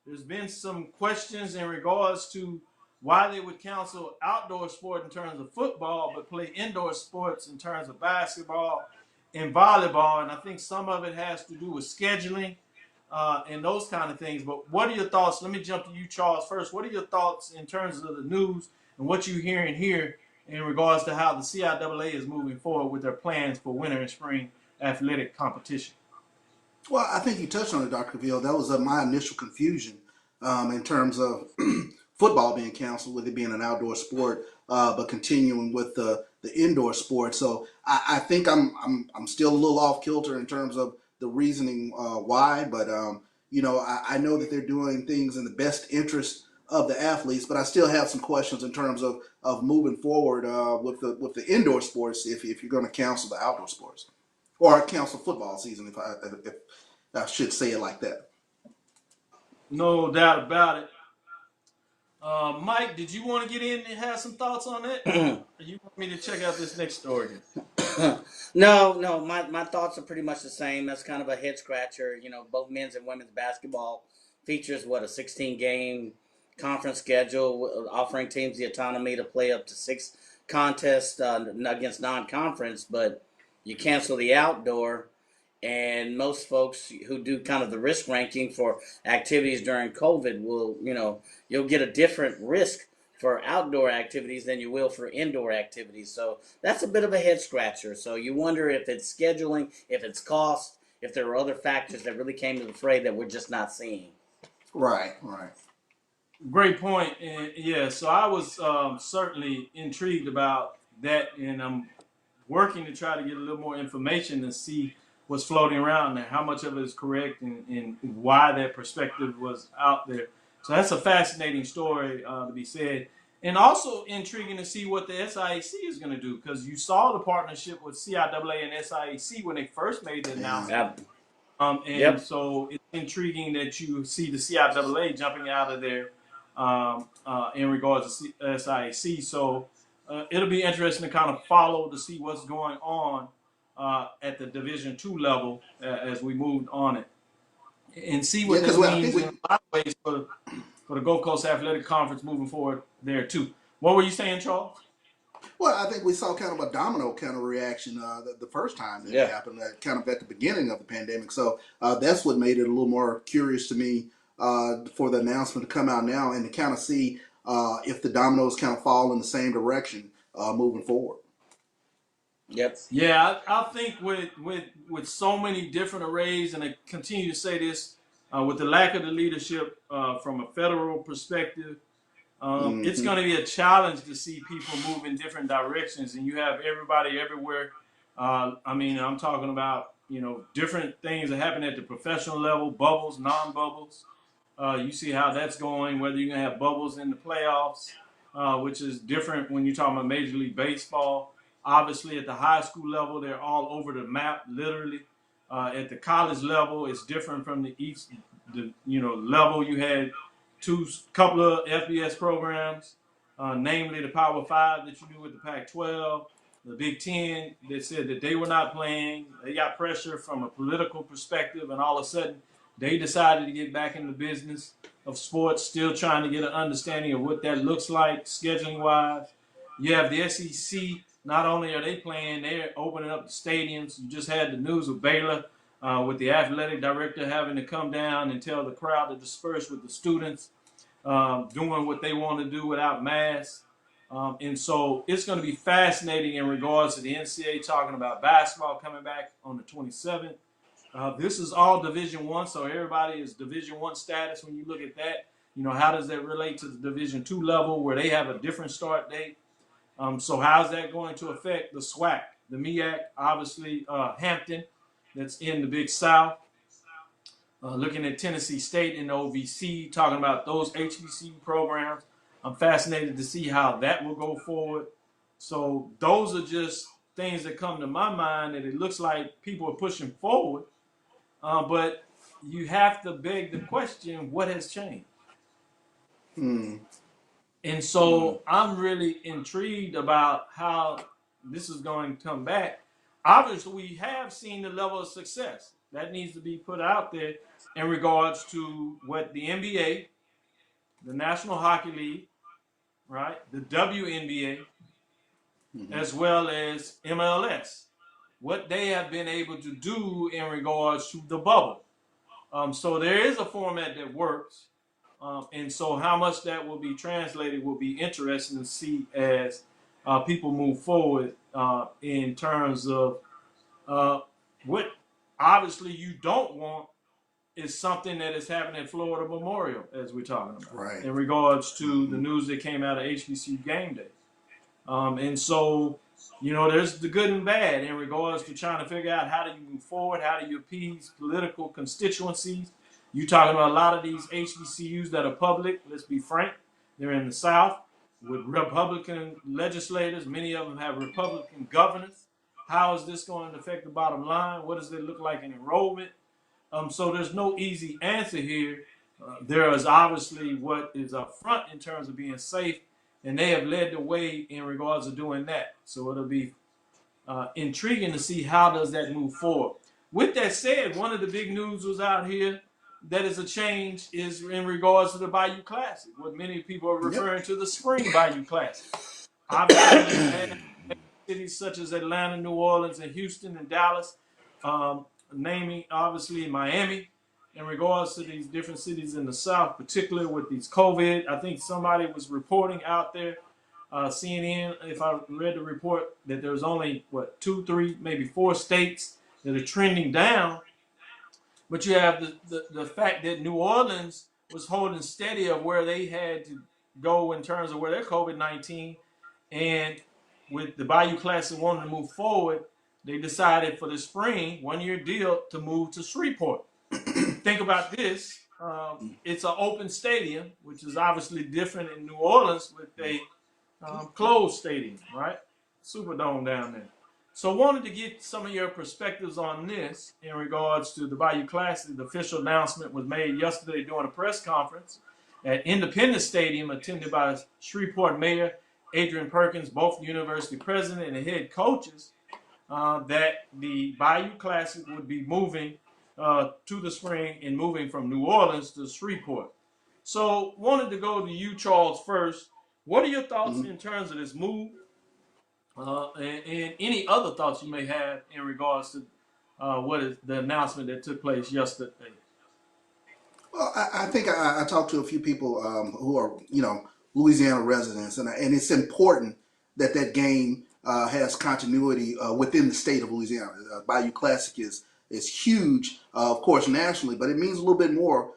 There's been some questions in regards to why they would cancel outdoor sport in terms of football, but play indoor sports in terms of basketball and volleyball. And I think some of it has to do with scheduling and those kind of things. But what are your thoughts? Let me jump to you, Charles, first. What are your thoughts in terms of the news and what you're hearing here in regards to how the CIAA is moving forward with their plans for winter and spring athletic competition? Well, I think you touched on it, Dr. Cavil. That was my initial confusion in terms of football being canceled, with it being an outdoor sport, but continuing with the indoor sport. So I think I'm still a little off kilter in terms of the reasoning why, but I know that they're doing things in the best interest of the athletes, but I still have some questions in terms of moving forward with the indoor sports if you're going to cancel the outdoor sports or cancel football season, if I should say it like that. No doubt about it. Mike, did you want to get in and have some thoughts on that? Or you want me to check out this next story? No, my thoughts are pretty much the same. That's kind of a head scratcher. Both men's and women's basketball features a 16-game conference schedule, offering teams the autonomy to play up to 6 contests against non-conference, but you cancel the outdoor. And most folks who do kind of the risk ranking for activities during COVID will, you'll get a different risk for outdoor activities than you will for indoor activities. So that's a bit of a head scratcher. So you wonder if it's scheduling, if it's cost, if there are other factors that really came to the fray that we're just not seeing. Right. Great point. And yeah, so I was certainly intrigued about that, and I'm working to try to get a little more information to see what's floating around there, how much of it is correct, and why that perspective was out there. So that's a fascinating story to be said. And also intriguing to see what the SIAC is going to do, because you saw the partnership with CIAA and SIAC when they first made the announcement. So it's intriguing that you see the CIAA jumping out of there in regards to SIAC. So it'll be interesting to kind of follow to see what's going on at the Division II level as we moved on it, and see what this means in a lot of ways for the Gulf Coast Athletic Conference moving forward there too. What were you saying, Charles? Well, I think we saw kind of a domino kind of reaction the first time that it happened, kind of at the beginning of the pandemic. So that's what made it a little more curious to me for the announcement to come out now and to kind of see if the dominoes kind of fall in the same direction moving forward. Yep. Yeah, I think with so many different arrays, and I continue to say this, with the lack of the leadership from a federal perspective, it's going to be a challenge to see people move in different directions, and you have everybody everywhere. I mean, I'm talking about, different things that happen at the professional level, bubbles, non-bubbles. You see how that's going, whether you're going to have bubbles in the playoffs, which is different when you're talking about Major League Baseball. Obviously, at the high school level, they're all over the map, literally. At the college level, it's different from the level. You had couple of FBS programs, namely the Power 5 that you knew with the Pac-12, the Big Ten, that said that they were not playing. They got pressure from a political perspective, and all of a sudden, they decided to get back in the business of sports, still trying to get an understanding of what that looks like scheduling-wise. You have the SEC. Not only are they playing, they're opening up the stadiums. You just had the news of Baylor with the athletic director having to come down and tell the crowd to disperse with the students, doing what they want to do without masks. And so it's going to be fascinating in regards to the NCAA talking about basketball coming back on the 27th. This is all Division I, so everybody is Division I status. When you look at that, how does that relate to the Division II level where they have a different start date? So how's that going to affect the SWAC, the MEAC, obviously Hampton, that's in the Big South. Looking at Tennessee State and the OVC, talking about those HBCU programs. I'm fascinated to see how that will go forward. So those are just things that come to my mind that it looks like people are pushing forward. But you have to beg the question, what has changed? And so I'm really intrigued about how this is going to come back. Obviously, we have seen the level of success. That needs to be put out there in regards to what the NBA, the National Hockey League, right, the WNBA, as well as MLS, what they have been able to do in regards to the bubble. So there is a format that works. And so how much that will be translated will be interesting to see as people move forward in terms of what obviously you don't want is something that is happening at Florida Memorial, as we're talking about, right, in regards to the news that came out of HBCUGameday. And so, there's the good and bad in regards to trying to figure out how do you move forward, how do you appease political constituencies. You're talking about a lot of these HBCUs that are public. Let's be frank. They're in the South with Republican legislators. Many of them have Republican governors. How is this going to affect the bottom line? What does it look like in enrollment? So there's no easy answer here. There is obviously what is up front in terms of being safe, and they have led the way in regards to doing that. So it'll be intriguing to see how does that move forward. With that said, one of the big news was out here that is a change is in regards to the Bayou Classic, what many people are referring to the Spring Bayou Classic. Obviously, cities such as Atlanta, New Orleans, and Houston and Dallas, naming obviously Miami, in regards to these different cities in the South, particularly with these COVID. I think somebody was reporting out there, CNN, if I read the report, that there's only, 2, 3, maybe 4 states that are trending down. But you have the fact that New Orleans was holding steady of where they had to go in terms of where their COVID-19, and with the Bayou Classic wanting to move forward, they decided for the spring, 1-year deal to move to Shreveport. Think about this. It's an open stadium, which is obviously different in New Orleans with a closed stadium, right? Superdome down there. So I wanted to get some of your perspectives on this in regards to the Bayou Classic. The official announcement was made yesterday during a press conference at Independence Stadium attended by Shreveport Mayor Adrian Perkins, both the university president and the head coaches, that the Bayou Classic would be moving to the spring and moving from New Orleans to Shreveport. So wanted to go to you, Charles, first. What are your thoughts in terms of this move? And any other thoughts you may have in regards to what is the announcement that took place yesterday? Well, I think I talked to a few people who are, Louisiana residents, and it's important that that game has continuity within the state of Louisiana. Bayou Classic is huge, of course, nationally, but it means a little bit more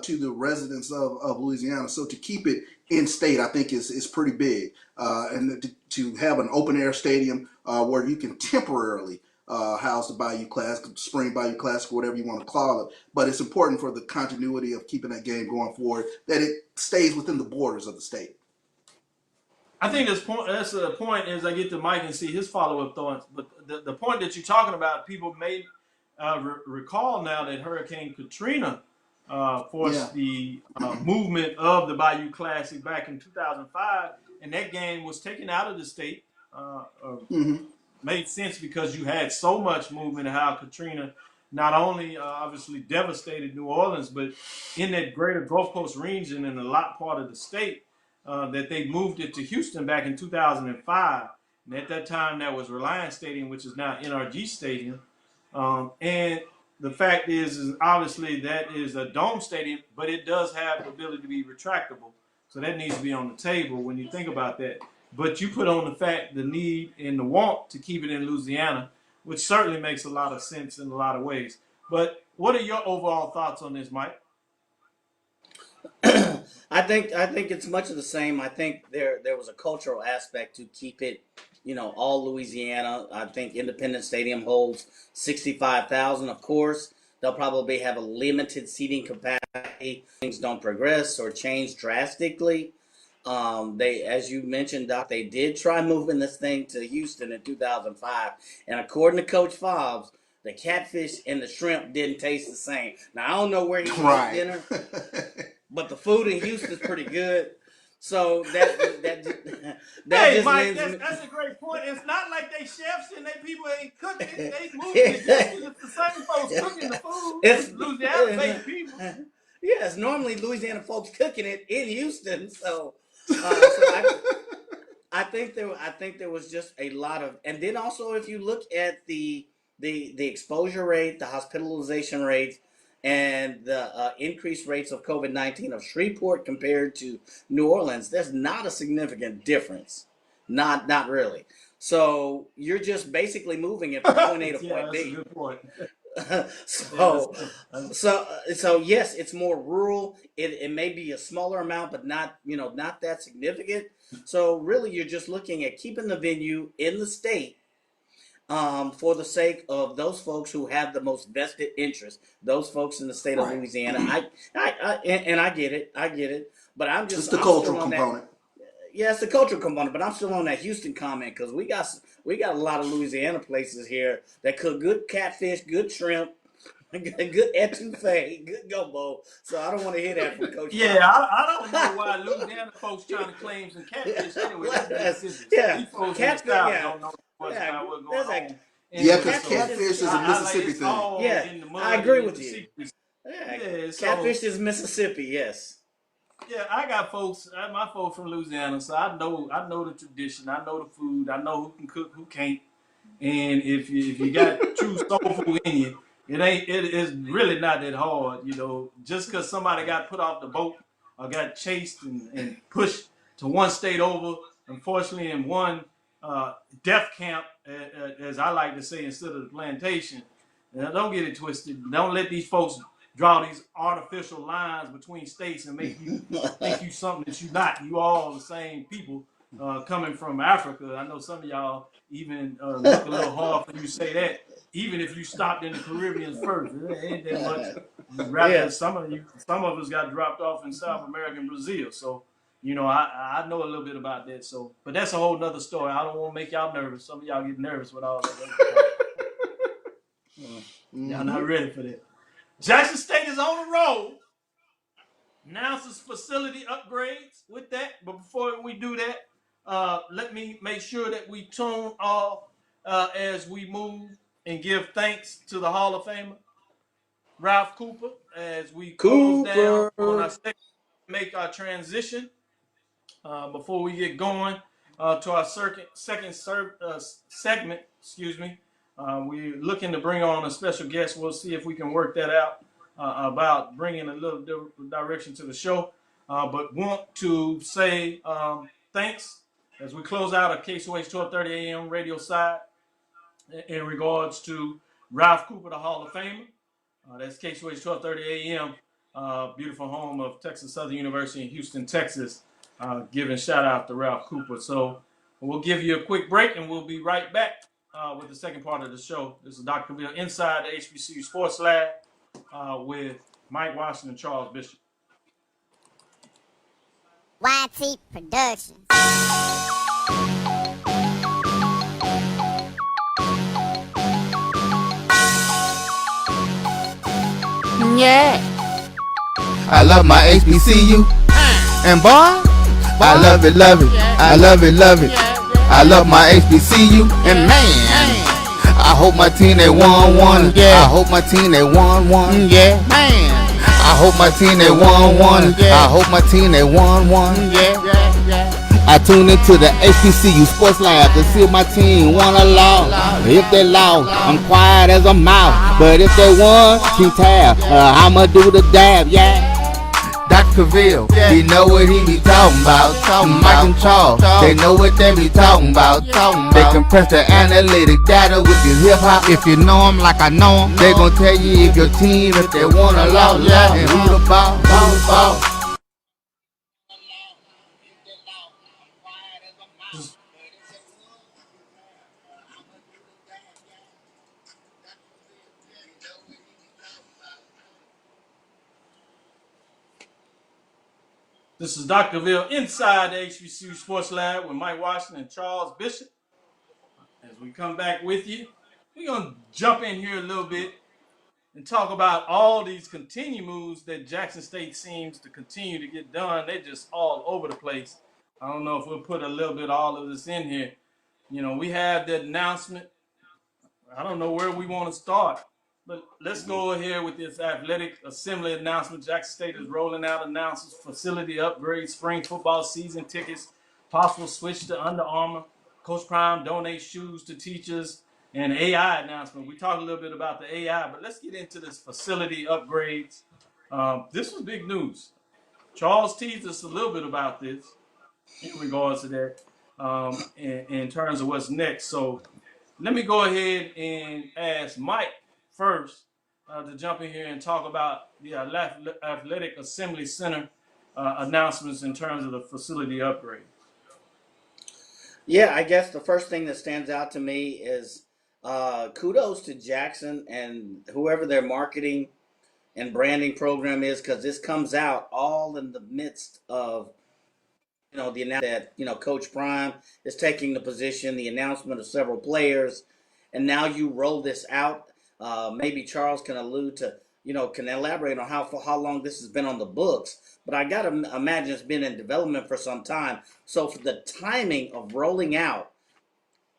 to the residents of Louisiana. So to keep it in state, I think is pretty big, and to have an open air stadium where you can temporarily house the Bayou Classic, Spring Bayou Classic, whatever you want to call it. But it's important for the continuity of keeping that game going forward that it stays within the borders of the state. I think that's the point is I get to Mike and see his follow-up thoughts. But the point that you're talking about, people may recall now that Hurricane Katrina forced the movement of the Bayou Classic back in 2005, and that game was taken out of the state. Made sense because you had so much movement of how Katrina not only obviously devastated New Orleans, but in that greater Gulf Coast region and a lot part of the state, that they moved it to Houston back in 2005. And at that time, that was Reliance Stadium, which is now NRG Stadium. And the fact is obviously that is a dome stadium, but it does have the ability to be retractable. So that needs to be on the table when you think about that. But you put on the fact, the need and the want to keep it in Louisiana, which certainly makes a lot of sense in a lot of ways. But what are your overall thoughts on this, Mike? I think it's much of the same. I think there was a cultural aspect to keep it, all Louisiana. I think Independence Stadium holds 65,000. Of course, they'll probably have a limited seating capacity. Things don't progress or change drastically. They, as you mentioned, Doc, they did try moving this thing to Houston in 2005, and according to Coach Fobbs, the catfish and the shrimp didn't taste the same. Now I don't know where he ate dinner, but the food in Houston is pretty good. So that hey, just Mike, means that's a great point. It's not like they chefs and they people ain't cooking. They moving it. It's the same folks cooking the food. It's Louisiana-based people. Yeah, it's normally Louisiana folks cooking it in Houston. So I think there was just a lot of, and then also if you look at the exposure rate, the hospitalization rates, and the increased rates of COVID-19 of Shreveport compared to New Orleans, there's not a significant difference. Not really. So you're just basically moving it from point A to point B. That's a good point. So yes, it's more rural. It may be a smaller amount, but not that significant. So really, you're just looking at keeping the venue in the state, for the sake of those folks who have the most vested interest. Those folks in the state of Louisiana. I get it. But I'm just it's the cultural component. Yeah, it's the cultural component, but I'm still on that Houston comment because we got a lot of Louisiana places here that cook good catfish, good shrimp, good etouffee, good gumbo. So I don't want to hear that from Coach. Yeah, I don't know why Louisiana folks trying to claim some catfish anyway. Catfish. Don't know what's going on. Because catfish is a Mississippi thing. I agree with you. Catfish is Mississippi. Yes. Yeah, I got folks. My folks from Louisiana, so I know the tradition. I know the food. I know who can cook, who can't. And if you got true soul food in you, it is really not that hard. Just because somebody got put off the boat or got chased and pushed to one state over, unfortunately, in one death camp, as I like to say, instead of the plantation. Now, don't get it twisted. Don't let these folks draw these artificial lines between states and make you think you something that you're not. You all the same people coming from Africa. I know some of y'all even look a little hard for you to say that, even if you stopped in the Caribbean first. It ain't that much. Rather, some of us got dropped off in South America and Brazil. So, I know a little bit about that. So, but that's a whole nother story. I don't want to make y'all nervous. Some of y'all get nervous with all that. Y'all not ready for that. Jackson State is on the road. Announces facility upgrades with that. But before we do that, let me make sure that we tune all as we move and give thanks to the Hall of Famer, Ralph Cooper, as we close down on our second, make our transition before we get going to our second segment. Excuse me. We're looking to bring on a special guest. We'll see if we can work that out about bringing a little direction to the show. But want to say thanks as we close out a KSOH 12:30 a.m. radio side in regards to Ralph Cooper, the Hall of Famer. That's KSOH 12:30 a.m. Beautiful home of Texas Southern University in Houston, Texas. Giving shout out to Ralph Cooper. So we'll give you a quick break and we'll be right back with the second part of the show. This is Dr. Cavil inside the HBCU Sports Lab with Mike Washington and Charles Bishop. YT Productions. Yeah. I love my HBCU. And boy, I love it, love it. I love it, love it. I love my HBCU. And man, I hope my team they won one. Yeah. I hope my team they won one. Yeah. Man, I hope my team they won one. I hope my team they won one. Yeah. I tune into the HBCU Sports Lab to see if my team won or lost. If they lost, I'm quiet as a mouse. But if they won, keep tab. I'ma do the dab, yeah. Dr. Cavil, he know what he be talking about. Mike and Charles, they know what they be talking about. They compress the analytic data with your hip hop. If you know them like I know them, they gon' tell you if your team, if they won or lost, and who the ball, who the ball. This is Dr. Cavil inside the HBCU Sports Lab with Mike Washington and Charles Bishop. As we come back with you, we're going to jump in here a little bit and talk about all these continued moves that Jackson State seems to continue to get done. They're just all over the place. I don't know if we'll put a little bit of all of this in here. You know, we had the announcement. I don't know where we want to start. But let's go ahead with this athletic assembly announcement. Jackson State is rolling out announcements, facility upgrades, spring football season tickets, possible switch to Under Armour, Coach Prime donates shoes to teachers, and AI announcement. We talked a little bit about the AI, but let's get into this facility upgrades. This was big news. Charles teased us a little bit about this in regards to that in terms of what's next. So let me go ahead and ask Mike first to jump in here and talk about the Athletic Assembly Center announcements in terms of the facility upgrade. Yeah, I guess the first thing that stands out to me is kudos to Jackson and whoever their marketing and branding program is, because this comes out all in the midst of the announcement that Coach Prime is taking the position, the announcement of several players, and now you roll this out. Maybe Charles can allude to, can elaborate on how long this has been on the books. But I got to imagine it's been in development for some time. So for the timing of rolling out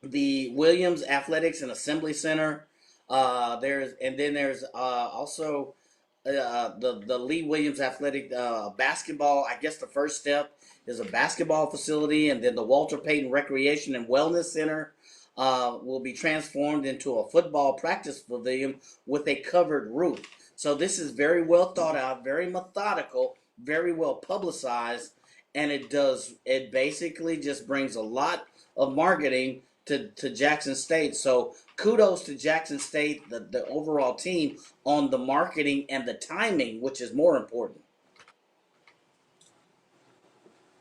the Williams Athletics and Assembly Center, there's also the Lee Williams Athletic basketball. I guess the first step is a basketball facility, and then the Walter Payton Recreation and Wellness Center will be transformed into a football practice pavilion with a covered roof. So this is very well thought out, very methodical, very well publicized, and it basically just brings a lot of marketing to Jackson State. So kudos to Jackson State, the overall team, on the marketing and the timing, which is more important.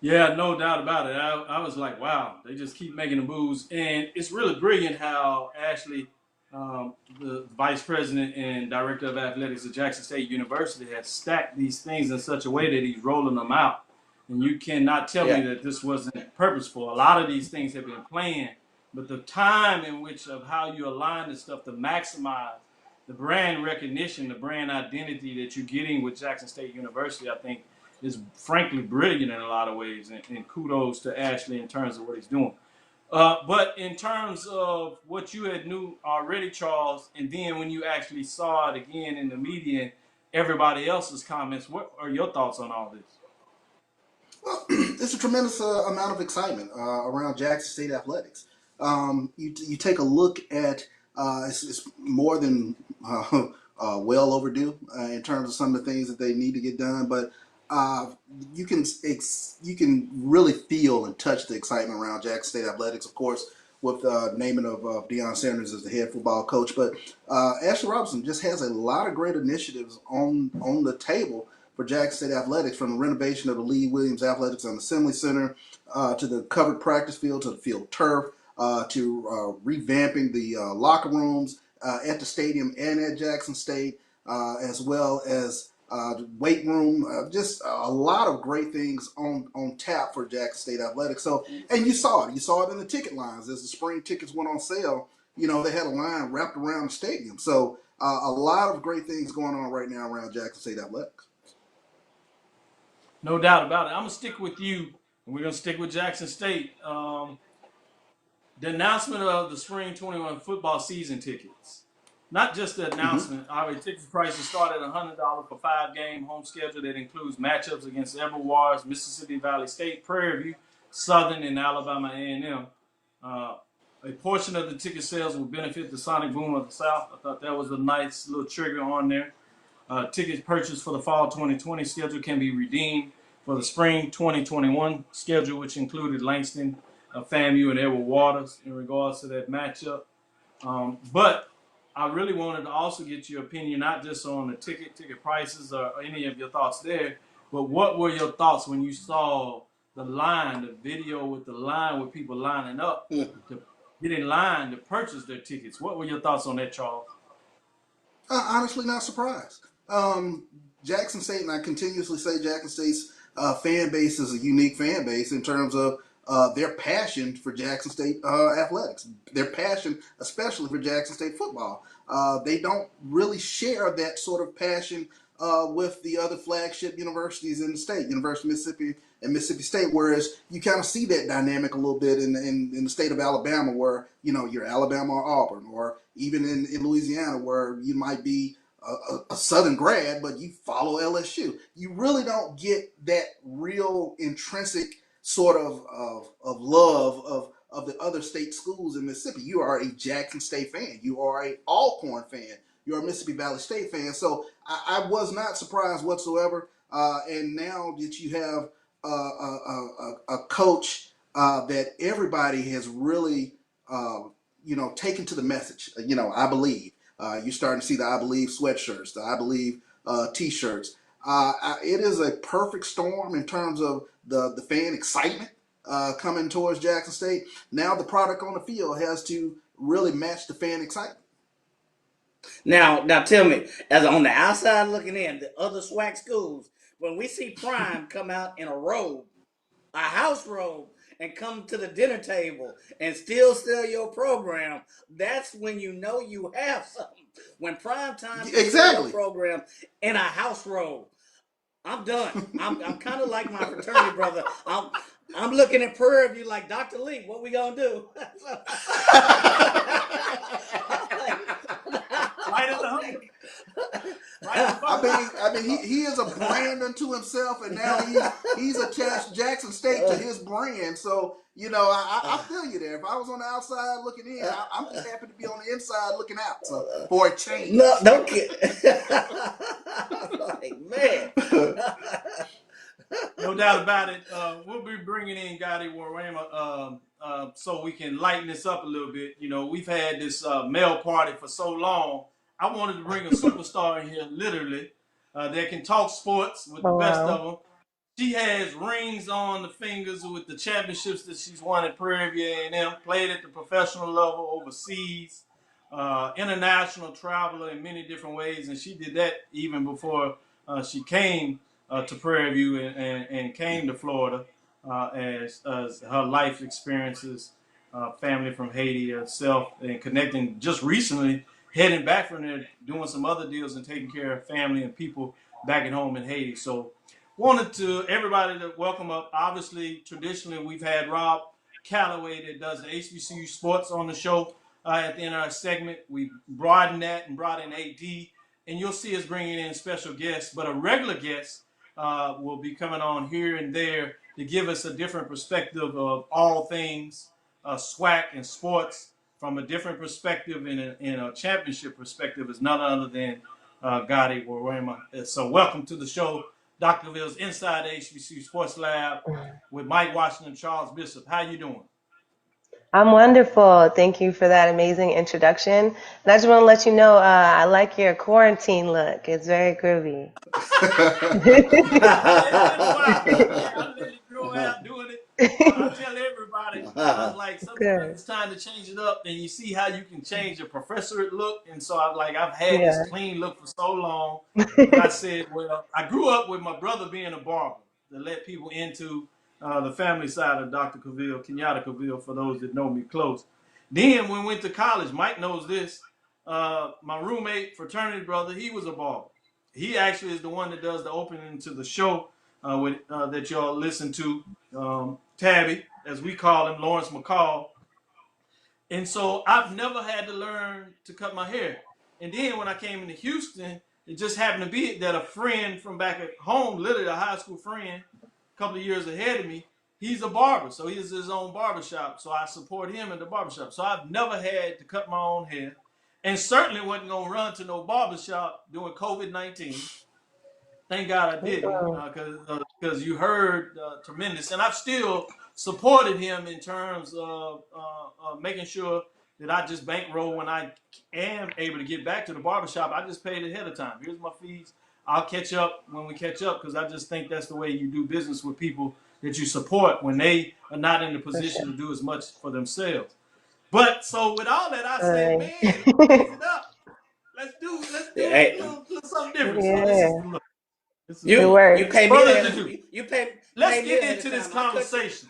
Yeah, no doubt about it. I was like, wow, they just keep making the moves. And it's really brilliant how Ashley, the vice president and director of athletics at Jackson State University, has stacked these things in such a way that he's rolling them out. And you cannot tell me that this wasn't purposeful. A lot of these things have been planned, but the time in which of how you align this stuff to maximize the brand recognition, the brand identity that you're getting with Jackson State University, I think, is frankly brilliant in a lot of ways, and kudos to Ashley in terms of what he's doing. But in terms of what you had knew already, Charles, and then when you actually saw it again in the media and everybody else's comments, what are your thoughts on all this? Well, it's a tremendous amount of excitement around Jackson State athletics. You take a look at it's more than well overdue in terms of some of the things that they need to get done. But you can really feel and touch the excitement around Jackson State athletics, of course, with naming of Deion Sanders as the head football coach. But Ashley Robinson just has a lot of great initiatives on the table for Jackson State athletics, from the renovation of the Lee Williams Athletics and Assembly Center to the covered practice field, to the field turf, to revamping the locker rooms at the stadium and at Jackson State, as well as weight room, just a lot of great things on tap for Jackson State athletics. So, and you saw it in the ticket lines as the spring tickets went on sale. You know, they had a line wrapped around the stadium. So, a lot of great things going on right now around Jackson State athletics. No doubt about it. I'm gonna stick with you, and we're gonna stick with Jackson State. The announcement of the spring 21 football season tickets. Not just the announcement. Our ticket prices start at $100 for 5-game home schedule that includes matchups against Edward Wars, Mississippi Valley State, Prairie View, Southern, and Alabama A&M. A portion of the ticket sales will benefit the Sonic Boom of the South. I thought that was a nice little trigger on there. Tickets purchased for the fall 2020 schedule can be redeemed for the spring 2021 schedule, which included Langston, FAMU, and Edward Waters in regards to that matchup. But I really wanted to also get your opinion, not just on the ticket prices or any of your thoughts there, but what were your thoughts when you saw the line, the video with the line with people lining up to get in line to purchase their tickets? What were your thoughts on that, Charles? Honestly, not surprised. Jackson State, and I continuously say Jackson State's fan base is a unique fan base in terms of their passion for Jackson State athletics, their passion especially for Jackson State football. They don't really share that sort of passion with the other flagship universities in the state, University of Mississippi and Mississippi State, whereas you kind of see that dynamic a little bit in the state of Alabama, where, you know, you're Alabama or Auburn, or even in Louisiana, where you might be a Southern grad, but you follow LSU. You really don't get that real intrinsic sort of love of the other state schools in Mississippi. You are a Jackson State fan. You are a Alcorn fan. You're a Mississippi Valley State fan. So I was not surprised whatsoever. And now that you have a coach that everybody has really, taken to the message, I believe. You're starting to see the I Believe sweatshirts, the I Believe T-shirts. It is a perfect storm in terms of the fan excitement coming towards Jackson State. Now the product on the field has to really match the fan excitement. Now tell me, as on the outside looking in, the other SWAC schools, when we see Prime come out in a robe, a house robe, and come to the dinner table and still sell your program, that's when you know you have something. When Prime Time sell your program in a house robe, I'm done. I'm kind of like my fraternity brother. I'm looking at Prairie View like, Dr. Lee, what we gonna do? Right at the hook. I mean, he is a brand unto himself, and now he's attached Jackson State to his brand. So, I feel you there. If I was on the outside looking in, I'm just happy to be on the inside looking out. So, for a change. No, don't get. Like, man. No doubt about it. We'll be bringing in Gaati Werema so we can lighten this up a little bit. We've had this male party for so long. I wanted to bring a superstar in here, literally, that can talk sports with the best of them. She has rings on the fingers with the championships that she's won at Prairie View A&M, played at the professional level overseas, international traveler in many different ways, and she did that even before she came to Prairie View and came to Florida as her life experiences, family from Haiti herself, and connecting just recently, heading back from there, doing some other deals and taking care of family and people back at home in Haiti. So wanted to everybody to welcome up. Obviously, traditionally, we've had Rob Calloway that does the HBCU Sports on the show at the end of our segment. We broadened that and brought in AD, and you'll see us bringing in special guests. But a regular guest will be coming on here and there to give us a different perspective of all things SWAC and sports from a different perspective in a championship perspective is none other than Gaati Werema. So welcome to the show, Dr. Cavill's Inside the HBCU Sports Lab with Mike Washington, Charles Bishop. How you doing? I'm wonderful. Thank you for that amazing introduction. And I just want to let you know, I like your quarantine look. It's very groovy. It's been a while. I let it grow out doing it. I tell everybody, I was like, sometimes it's time to change it up, and you see how you can change a professorate look. And so I've had this clean look for so long. But I said, well, I grew up with my brother being a barber to let people into the family side of Dr. Cavil, Kenyatta Cavil, for those that know me close. Then when we went to college, Mike knows this, my roommate, fraternity brother, he was a barber. He actually is the one that does the opening to the show that y'all listen to, Tabby, as we call him, Lawrence McCall. And so I've never had to learn to cut my hair. And then when I came into Houston, it just happened to be that a friend from back at home, literally a high school friend, a couple of years ahead of me, he's a barber. So he has his own barbershop. So I support him at the barbershop. So I've never had to cut my own hair. And certainly wasn't going to run to no barbershop during COVID-19. Thank God I didn't, because you heard tremendous. And I've still supported him in terms of making sure that I just bankroll when I am able to get back to the barbershop. I just paid ahead of time. Here's my fees. I'll catch up when we catch up, because I just think that's the way you do business with people that you support when they are not in the position to do as much for themselves. But so with all that, I said, man, raise it up. Let's do a little something different. So this is the look. You came Let's get into this conversation.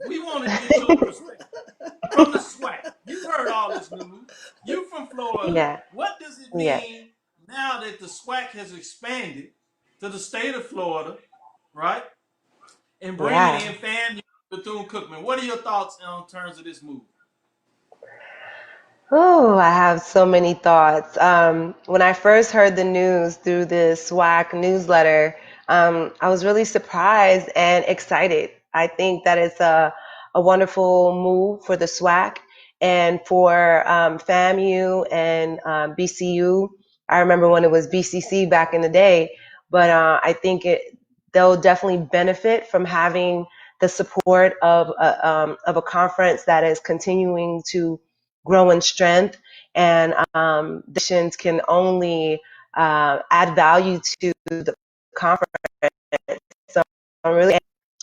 We want to get your perspective from the SWAC. You've heard all this news. You from Florida. Yeah. What does it mean now that the SWAC has expanded to the state of Florida, right? And bringing in FAMU, Bethune-Cookman. What are your thoughts on terms of this move? Oh, I have so many thoughts. When I first heard the news through the SWAC newsletter, I was really surprised and excited. I think that it's a wonderful move for the SWAC and for FAMU and BCU. I remember when it was BCC back in the day, but I think they'll definitely benefit from having the support of a conference that is continuing to grow in strength, and nations can only add value to the conference. So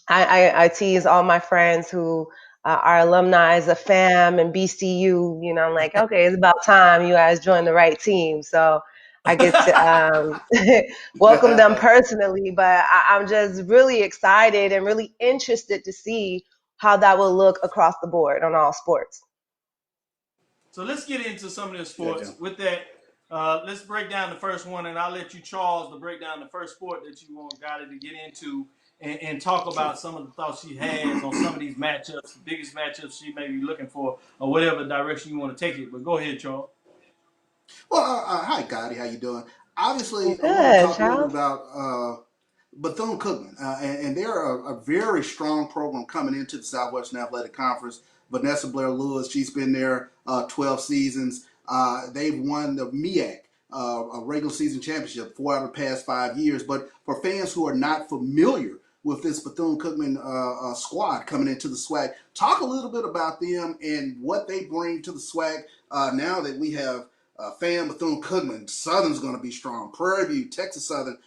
I tease all my friends who are alumni of FAM and BCU. You know, I'm like, okay, it's about time you guys join the right team. So I get to welcome them personally, but I'm just really excited and really interested to see how that will look across the board on all sports. So let's get into some of the sports. With that, let's break down the first one, and I'll let you, Charles, to break down the first sport that you want Gaati to get into and talk about some of the thoughts she has on some of these matchups, the biggest matchups she may be looking for, or whatever direction you want to take it. But go ahead, Charles. Well, hi, Gaati. How you doing? Obviously, Good, I want to talk a Charles. little bit about Bethune-Cookman, and they're a very strong program coming into the Southwestern Athletic Conference. Vanessa Blair-Lewis, she's been there 12 seasons. They've won the MEAC, a regular season championship, 4 out of the past 5 years. But for fans who are not familiar with this Bethune-Cookman squad coming into the SWAC, talk a little bit about them and what they bring to the SWAC now that we have FAM, Bethune-Cookman. Southern's going to be strong. Prairie View, Texas Southern.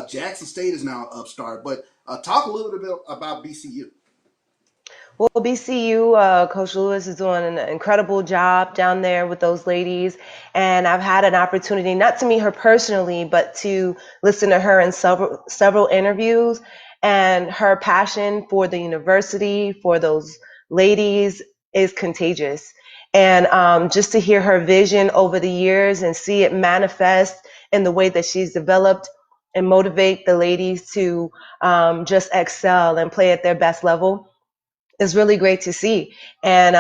Jackson State is now an upstart, but talk a little bit about BCU. Well, BCU, Coach Lewis is doing an incredible job down there with those ladies. And I've had an opportunity not to meet her personally, but to listen to her in several interviews. And her passion for the university, for those ladies, is contagious. And just to hear her vision over the years and see it manifest in the way that she's developed and motivate the ladies to just excel and play at their best level is really great to see. And,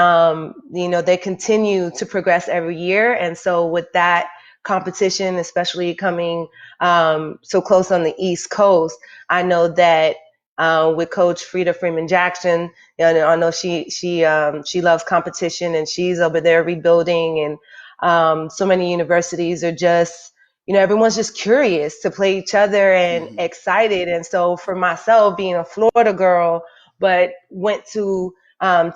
they continue to progress every year. And so with that competition, especially coming so close on the East Coast, I know that with Coach Frida Freeman-Jackson, I know she loves competition, and she's over there rebuilding. And so many universities are just, everyone's just curious to play each other and excited. And so for myself, being a Florida girl, but went to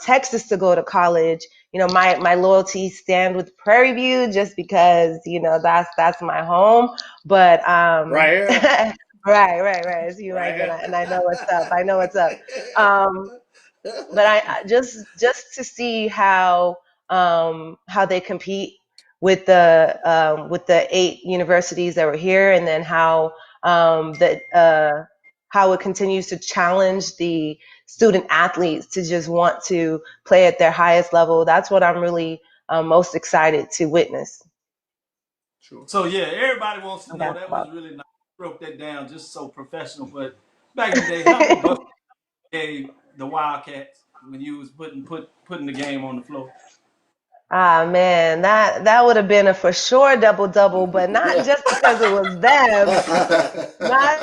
Texas to go to college, my loyalty stand with Prairie View just because, that's my home. But Right here. right. So you Right like here. that, and I know what's up. I know what's up. But I just to see how they compete with the 8 universities that were here, and then how how it continues to challenge the student athletes to just want to play at their highest level. That's what I'm really most excited to witness. Sure. So yeah, everybody wants to know. That Basketball. was really nice. Broke that down just so professional. But back in the day, how many bucks gave the Wildcats when you was putting the game on the floor? Ah man, that would have been a for sure double, but not just because it was them, not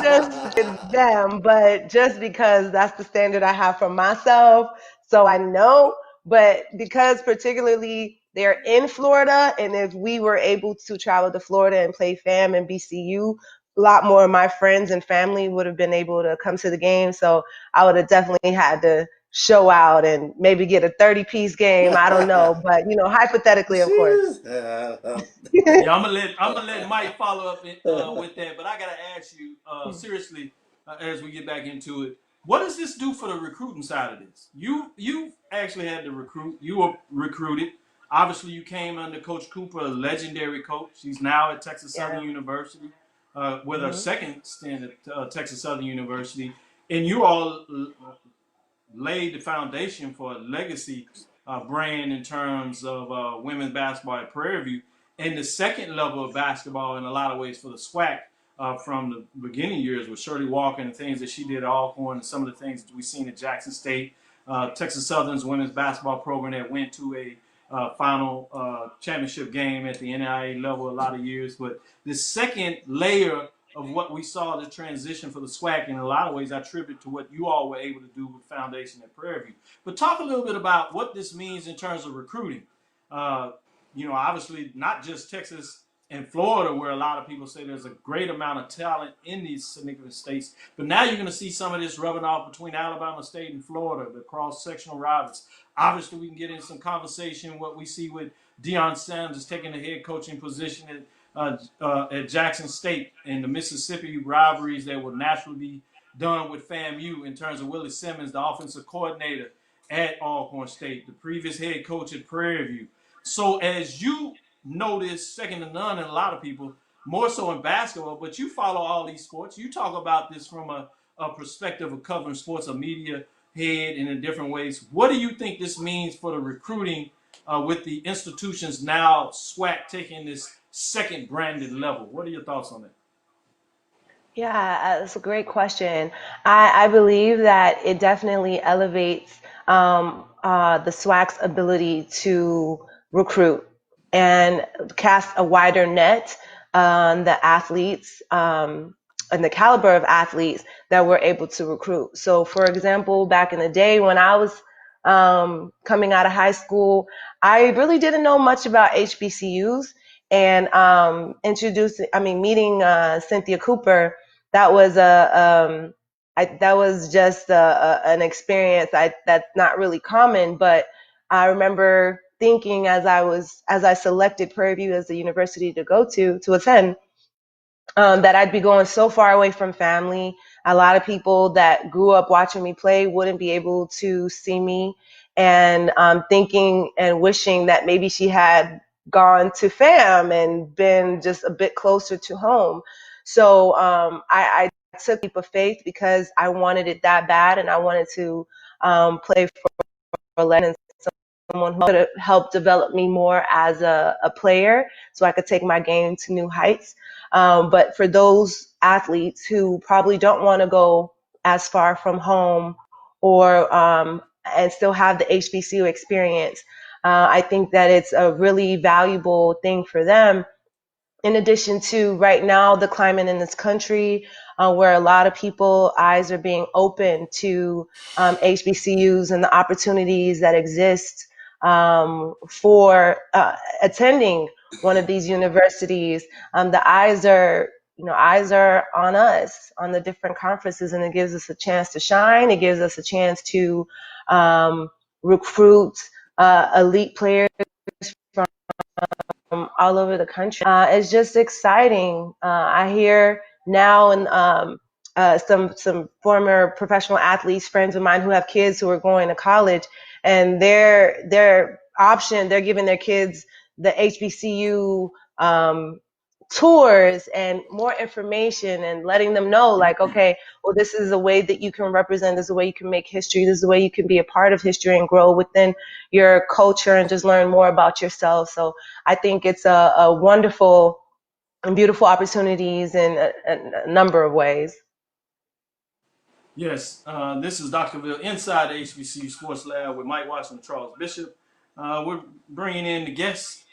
just them, but just because that's the standard I have for myself. So I know, but because particularly they're in Florida, and if we were able to travel to Florida and play FAM and BCU, a lot more of my friends and family would have been able to come to the game. So I would have definitely had to show out and maybe get a 30-piece game. I don't know, but hypothetically, of course. Yeah, I'm gonna let Mike follow up with that, but I gotta ask you seriously as we get back into it. What does this do for the recruiting side of this? You actually had to recruit. You were recruited. Obviously, you came under Coach Cooper, a legendary coach. He's now at Texas Southern University with her second stint at Texas Southern University, and you all laid the foundation for a legacy brand in terms of women's basketball at Prairie View, and the second level of basketball in a lot of ways for the SWAC from the beginning years with Shirley Walker and the things that she did at Alcorn and some of the things that we've seen at Jackson State. Texas Southern's women's basketball program that went to a final championship game at the NAIA level a lot of years. But the second layer of what we saw the transition for the SWAC in a lot of ways I attribute to what you all were able to do with Foundation at Prairie View. But talk a little bit about what this means in terms of recruiting. Obviously not just Texas and Florida, where a lot of people say there's a great amount of talent in these significant states. But now you're going to see some of this rubbing off between Alabama State and Florida, the cross-sectional rivals. Obviously, we can get in some conversation what we see with Deion Sanders taking the head coaching position at Jackson State, and the Mississippi rivalries that will naturally be done with FAMU in terms of Willie Simmons, the offensive coordinator at Alcorn State, the previous head coach at Prairie View. So as you notice, second to none in a lot of people, more so in basketball, but you follow all these sports. You talk about this from a perspective of covering sports, a media head, and in different ways. What do you think this means for the recruiting with the institutions now SWAC taking this second branded level? What are your thoughts on that? Yeah, that's a great question. I believe that it definitely elevates the SWAC's ability to recruit and cast a wider net on the athletes and the caliber of athletes that we're able to recruit. So, for example, back in the day when I was coming out of high school, I really didn't know much about HBCUs. And meeting Cynthia Cooper, that was just an experience that's not really common. But I remember thinking as I selected Prairie View as the university to go to attend, that I'd be going so far away from family. A lot of people that grew up watching me play wouldn't be able to see me, and thinking and wishing that maybe she had gone to FAM and been just a bit closer to home. So I took a leap of faith because I wanted it that bad, and I wanted to play for Lennon, someone who could help develop me more as a player so I could take my game to new heights. But for those athletes who probably don't want to go as far from home or and still have the HBCU experience, I think that it's a really valuable thing for them. In addition to right now, the climate in this country, where a lot of people eyes are being open to HBCUs and the opportunities that exist for attending one of these universities, the eyes are on us, on the different conferences, and it gives us a chance to shine. It gives us a chance to recruit elite players from all over the country. It's just exciting. I hear now, and some former professional athletes, friends of mine who have kids who are going to college, and they're giving their kids the HBCU tours and more information, and letting them know, like, okay, well, this is a way that you can represent, this is a way you can make history, this is a way you can be a part of history and grow within your culture and just learn more about yourself. So I think it's a wonderful and beautiful opportunities in a number of ways. Yes, this is Dr. Ville inside the HBCU Sports Lab with Mike Watson and Charles Bishop. We're bringing in the guests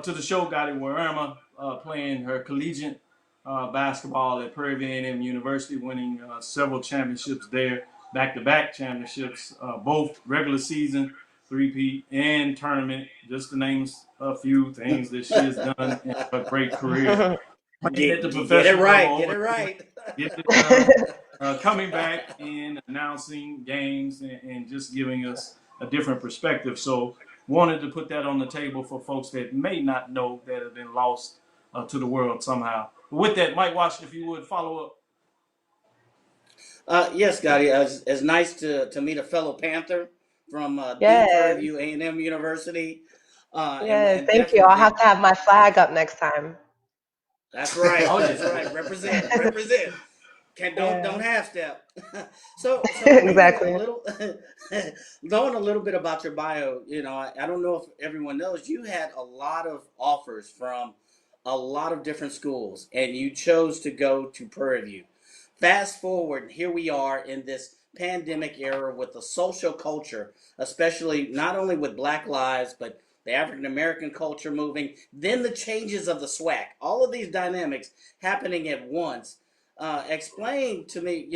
to the show, Gaati Werema, playing her collegiate basketball at Prairie View A&M University, winning several championships there, back-to-back championships, both regular season, three-peat, and tournament, just to name a few things that she has done in her great career. Get it right. Get it done. Coming back and announcing games and just giving us a different perspective. So wanted to put that on the table for folks that may not know, that have been lost to the world somehow. But with that, Mike Washington, if you would follow up. Yes, Gotti. It's nice to meet a fellow Panther from Yes. Prairie View A&M University. Yes, thank you. I'll have to have my flag up next time. That's right. Oh, that's right. Represent. Don't half step. So exactly. Knowing a little bit about your bio, I don't know if everyone knows, you had a lot of offers from a lot of different schools, and you chose to go to Prairie View. Fast forward, here we are in this pandemic era with the social culture, especially not only with Black lives, but the African American culture moving, then the changes of the SWAC, all of these dynamics happening at once. Explain to me,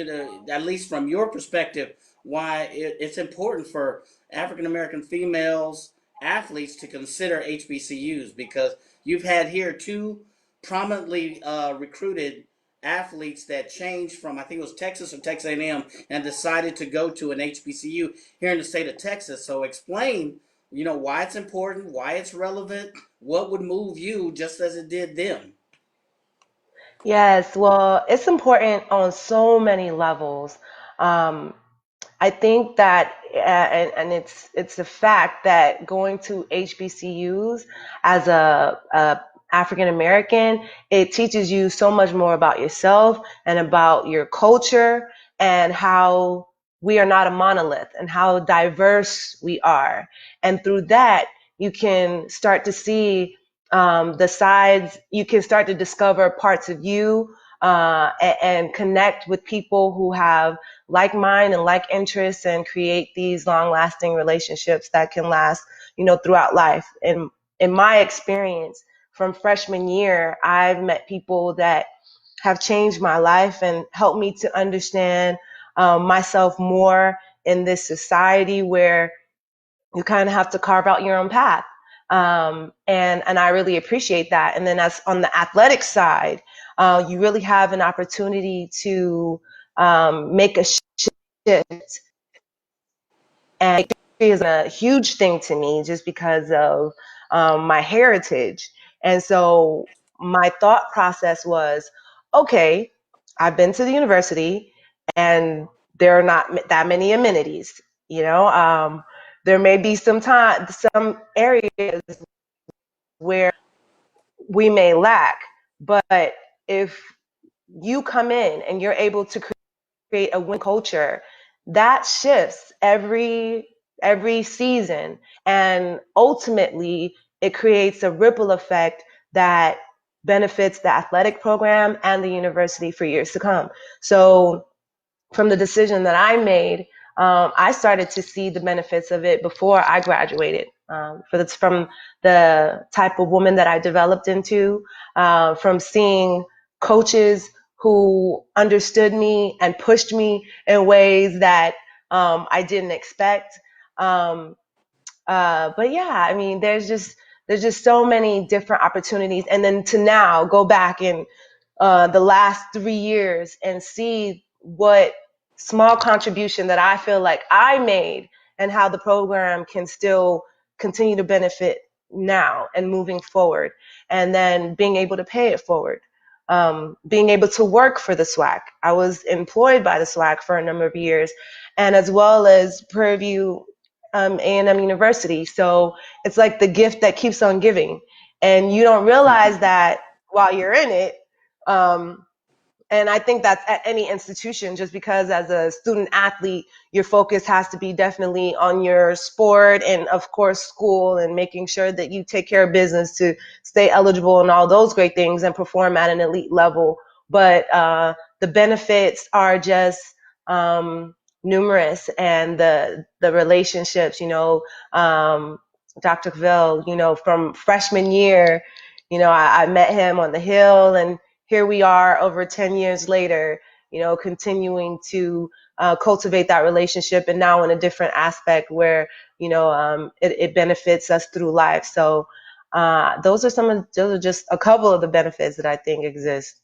at least from your perspective, why it's important for African American females athletes to consider HBCUs, because you've had here two prominently recruited athletes that changed from, I think it was Texas or Texas A&M, and decided to go to an HBCU here in the state of Texas. So explain, why it's important, why it's relevant, what would move you just as it did them. Yes, well, it's important on so many levels. I think that, and it's a fact that going to HBCUs as a African American, it teaches you so much more about yourself and about your culture, and how we are not a monolith and how diverse we are. And through that, you can start to see the sides, you can start to discover parts of you, and connect with people who have like mind and like interests, and create these long lasting relationships that can last, throughout life. And in my experience from freshman year, I've met people that have changed my life and helped me to understand myself more in this society where you kind of have to carve out your own path. And I really appreciate that. And then as on the athletic side, you really have an opportunity to make a shift. And it is a huge thing to me just because of my heritage. And so my thought process was, okay, I've been to the university and there are not that many amenities, there may be some areas where we may lack, but if you come in and you're able to create a win culture, that shifts every season, and ultimately it creates a ripple effect that benefits the athletic program and the university for years to come. So from the decision that I made, I started to see the benefits of it before I graduated. From the type of woman that I developed into, from seeing coaches who understood me and pushed me in ways that I didn't expect. But yeah, I mean, there's just There's just so many different opportunities. And then to now go back in the last 3 years and see what small contribution that I feel like I made and how the program can still continue to benefit now and moving forward, and then being able to pay it forward. Being able to work for the SWAC. I was employed by the SWAC for a number of years, and as well as Prairie View A&M University. So it's like the gift that keeps on giving. And you don't realize that while you're in it. And I think that's at any institution, just because as a student athlete, your focus has to be definitely on your sport and, of course, school, and making sure that you take care of business to stay eligible and all those great things and perform at an elite level. But the benefits are just numerous, and the relationships, Dr. Cavil, from freshman year, I met him on the Hill, and here we are over 10 years later, continuing to cultivate that relationship, and now in a different aspect where, it benefits us through life. So those are just a couple of the benefits that I think exist.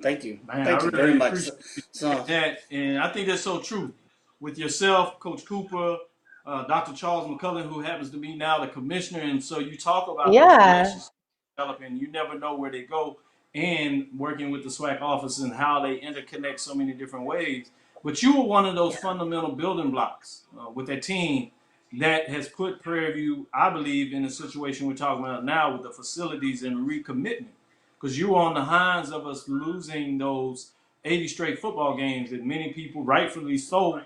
Thank you. Man, Thank I you really very much. appreciate that, and I think that's so true. With yourself, Coach Cooper, Dr. Charles McCullough, who happens to be now the commissioner, and so you talk about those Yeah. relationships developing. You never know where they go, and working with the SWAC office and how they interconnect so many different ways. But you were one of those fundamental building blocks with that team that has put Prairie View, I believe, in the situation we're talking about now with the facilities and recommitment. Because you were on the hinds of us losing those 80 straight football games that many people, rightfully so,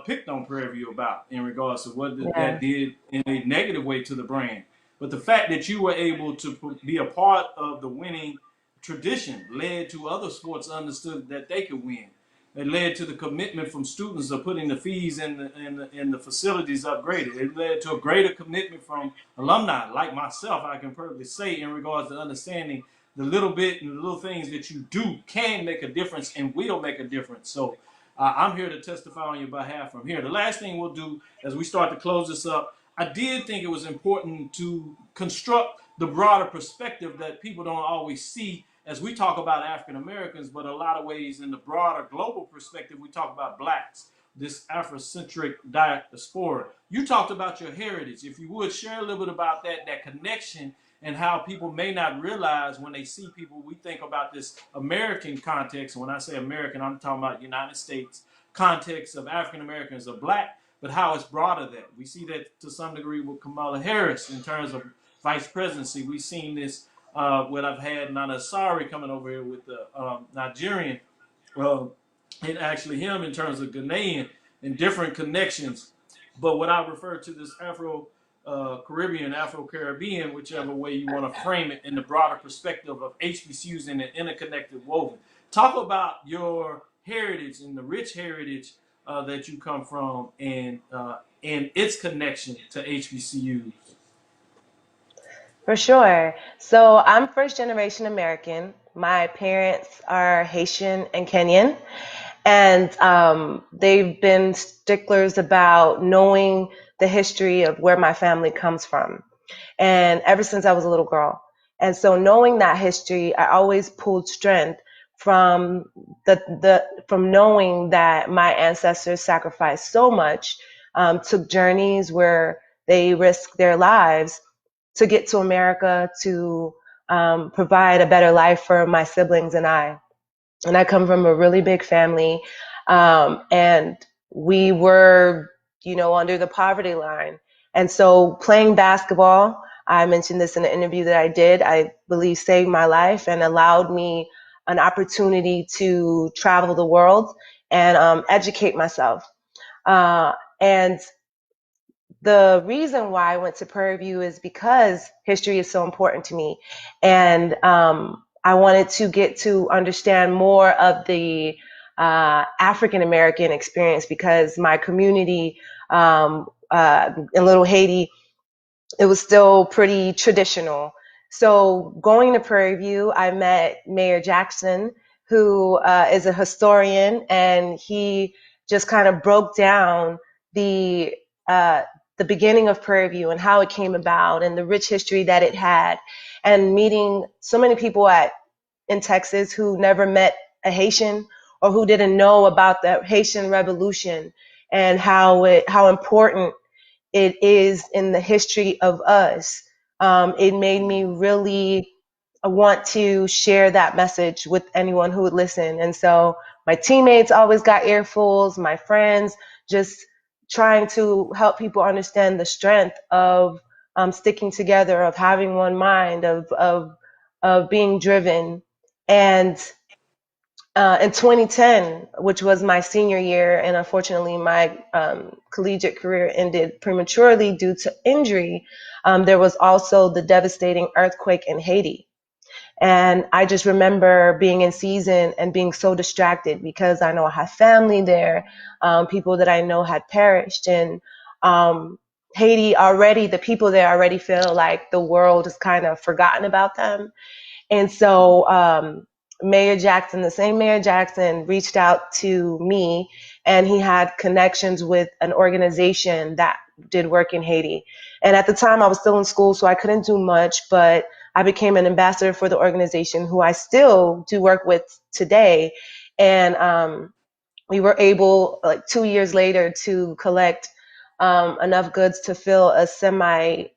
picked on Prairie View about in regards to what that did in a negative way to the brand. But the fact that you were able to be a part of the winning tradition led to other sports understood that they could win. It led to the commitment from students of putting the fees in the facilities upgraded. It led to a greater commitment from alumni like myself, I can perfectly say, in regards to understanding the little bit and the little things that you do can make a difference and will make a difference. So I'm here to testify on your behalf from here. The last thing we'll do as we start to close this up, I did think it was important to construct the broader perspective that people don't always see as we talk about African Americans, but a lot of ways in the broader global perspective, we talk about blacks, this Afrocentric diaspora. You talked about your heritage. If you would share a little bit about that connection, and how people may not realize when they see people, we think about this American context. When I say American, I'm talking about United States context of African Americans or black, but how it's broader than. We see that to some degree with Kamala Harris in terms of vice presidency. We've seen this what I've had Nana Asari coming over here with the Nigerian, and actually him in terms of Ghanaian and different connections. But what I refer to this Caribbean, Afro-Caribbean, whichever way you want to frame it in the broader perspective of HBCUs and an interconnected woven. Talk about your heritage and the rich heritage that you come from and its connection to HBCUs. For sure. So I'm first generation American. My parents are Haitian and Kenyan. And they've been sticklers about knowing the history of where my family comes from. And ever since I was a little girl. And so knowing that history, I always pulled strength from from knowing that my ancestors sacrificed so much, took journeys where they risked their lives to get to America to provide a better life for my siblings and I. And I come from a really big family, and we were, under the poverty line. And so playing basketball, I mentioned this in an interview that I did, I believe saved my life and allowed me an opportunity to travel the world and educate myself. And the reason why I went to Prairie View is because history is so important to me. And I wanted to get to understand more of the African American experience, because my community in Little Haiti, it was still pretty traditional. So going to Prairie View, I met Mayor Jackson, who is a historian, and he just kind of broke down the the beginning of Prairie View and how it came about and the rich history that it had, and meeting so many people in Texas who never met a Haitian or who didn't know about the Haitian Revolution and how important it is in the history of us. It made me really want to share that message with anyone who would listen. And so my teammates always got earfuls, my friends, just trying to help people understand the strength of sticking together, of having one mind, of being driven. And in 2010, which was my senior year, and unfortunately my collegiate career ended prematurely due to injury, there was also the devastating earthquake in Haiti. And I just remember being in season and being so distracted because I know I have family there, people that I know had perished. And Haiti already, the people there already feel like the world has kind of forgotten about them. And so Mayor Jackson, the same Mayor Jackson, reached out to me, and he had connections with an organization that did work in Haiti. And at the time I was still in school, so I couldn't do much, but I became an ambassador for the organization, who I still do work with today. And we were able, like 2 years later, to collect enough goods to fill a semi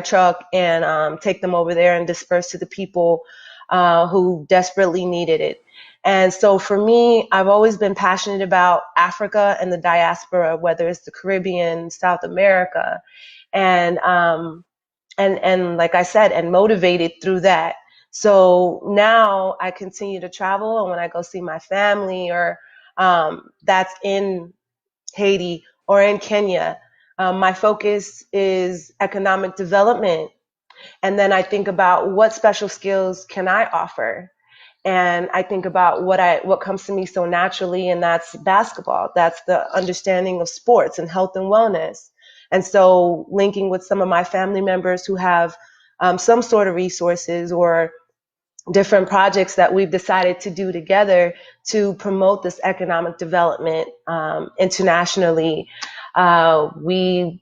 truck and take them over there and disperse to the people who desperately needed it. And so for me, I've always been passionate about Africa and the diaspora, whether it's the Caribbean, South America, and like I said, and motivated through that. So now I continue to travel, and when I go see my family, or that's in Haiti or in Kenya, my focus is economic development. And then I think about what special skills can I offer? And I think about what comes to me so naturally, and that's basketball. That's the understanding of sports and health and wellness. And so linking with some of my family members who have some sort of resources or different projects that we've decided to do together to promote this economic development internationally. We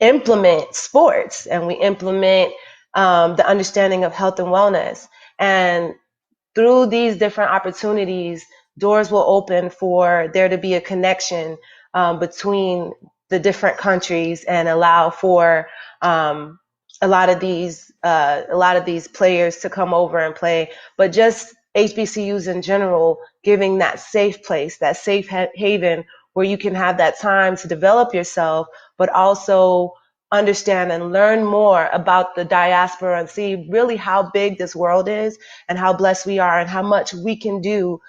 implement sports, and we implement the understanding of health and wellness. And through these different opportunities, doors will open for there to be a connection between the different countries, and allow for a lot of these players to come over and play. But just HBCUs in general, giving that safe place, that safe haven where you can have that time to develop yourself, but also understand and learn more about the diaspora and see really how big this world is and how blessed we are and how much we can do,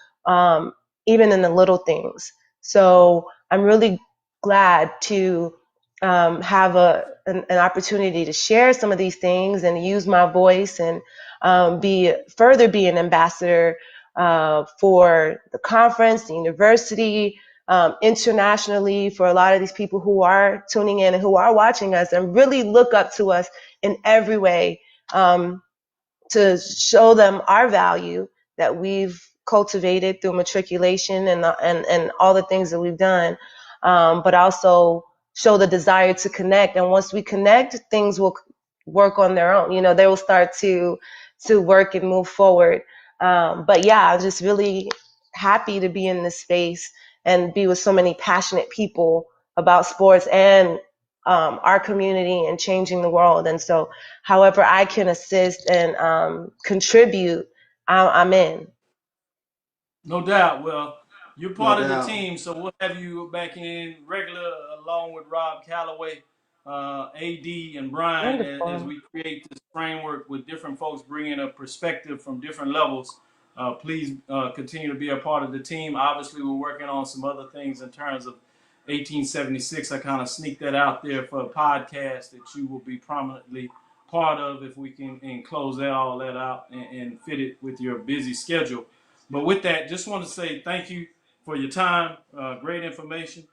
even in the little things. So I'm really glad to have an opportunity to share some of these things and use my voice and be an ambassador for the conference, the university, internationally, for a lot of these people who are tuning in and who are watching us and really look up to us in every way, to show them our value that we've cultivated through matriculation and all the things that we've done, but also show the desire to connect. And once we connect, things will work on their own. You know, they will start to work and move forward. But yeah, I'm just really happy to be in this space and be with so many passionate people about sports and our community and changing the world. And so however I can assist and contribute, I'm in. No doubt. Well, you're part No of the doubt. team, so we'll have you back in regular along with Rob Calloway, AD, and Brian as we create this framework with different folks bringing a perspective from different levels. Please continue to be a part of the team. Obviously, we're working on some other things in terms of 1876. I kind of sneak that out there for a podcast that you will be prominently part of if we can and close all that out and fit it with your busy schedule. But with that, just want to say thank you for your time, great information,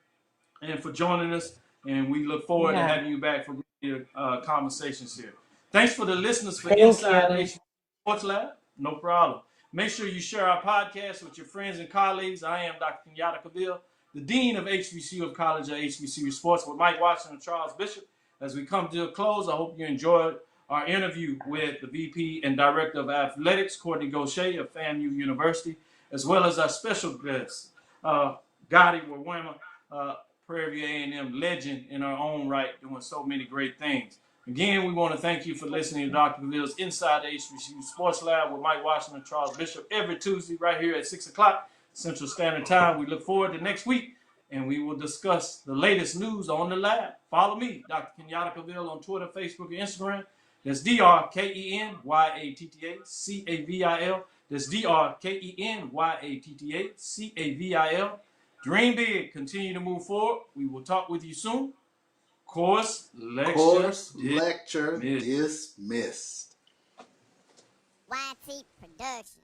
and for joining us. And we look forward to having you back for your conversations here. Thanks for the listeners for Inside the HBCU Sports Lab. No problem. Make sure you share our podcast with your friends and colleagues. I am Dr. Kenyatta Cavil. the Dean of HBCU of College of HBCU Sports with Mike Washington and Charles Bishop. As we come to a close, I hope you enjoyed our interview with the VP and Director of Athletics, Kortne Gosha of FAMU University, as well as our special guest, Gaati Werema, Prairie View A&M legend in our own right, doing so many great things. Again, we want to thank you for listening to Dr. Cavill's Inside the HBCU Sports Lab with Mike Washington and Charles Bishop every Tuesday right here at 6 o'clock Central Standard Time. We look forward to next week, and we will discuss the latest news on the lab. Follow me, Dr. Kenyatta Cavil, on Twitter, Facebook, and Instagram. That's DrKenyattaCavil. That's DrKenyattaCavil. Dream big. Continue to move forward. We will talk with you soon. Course lecture dismissed. YT Productions.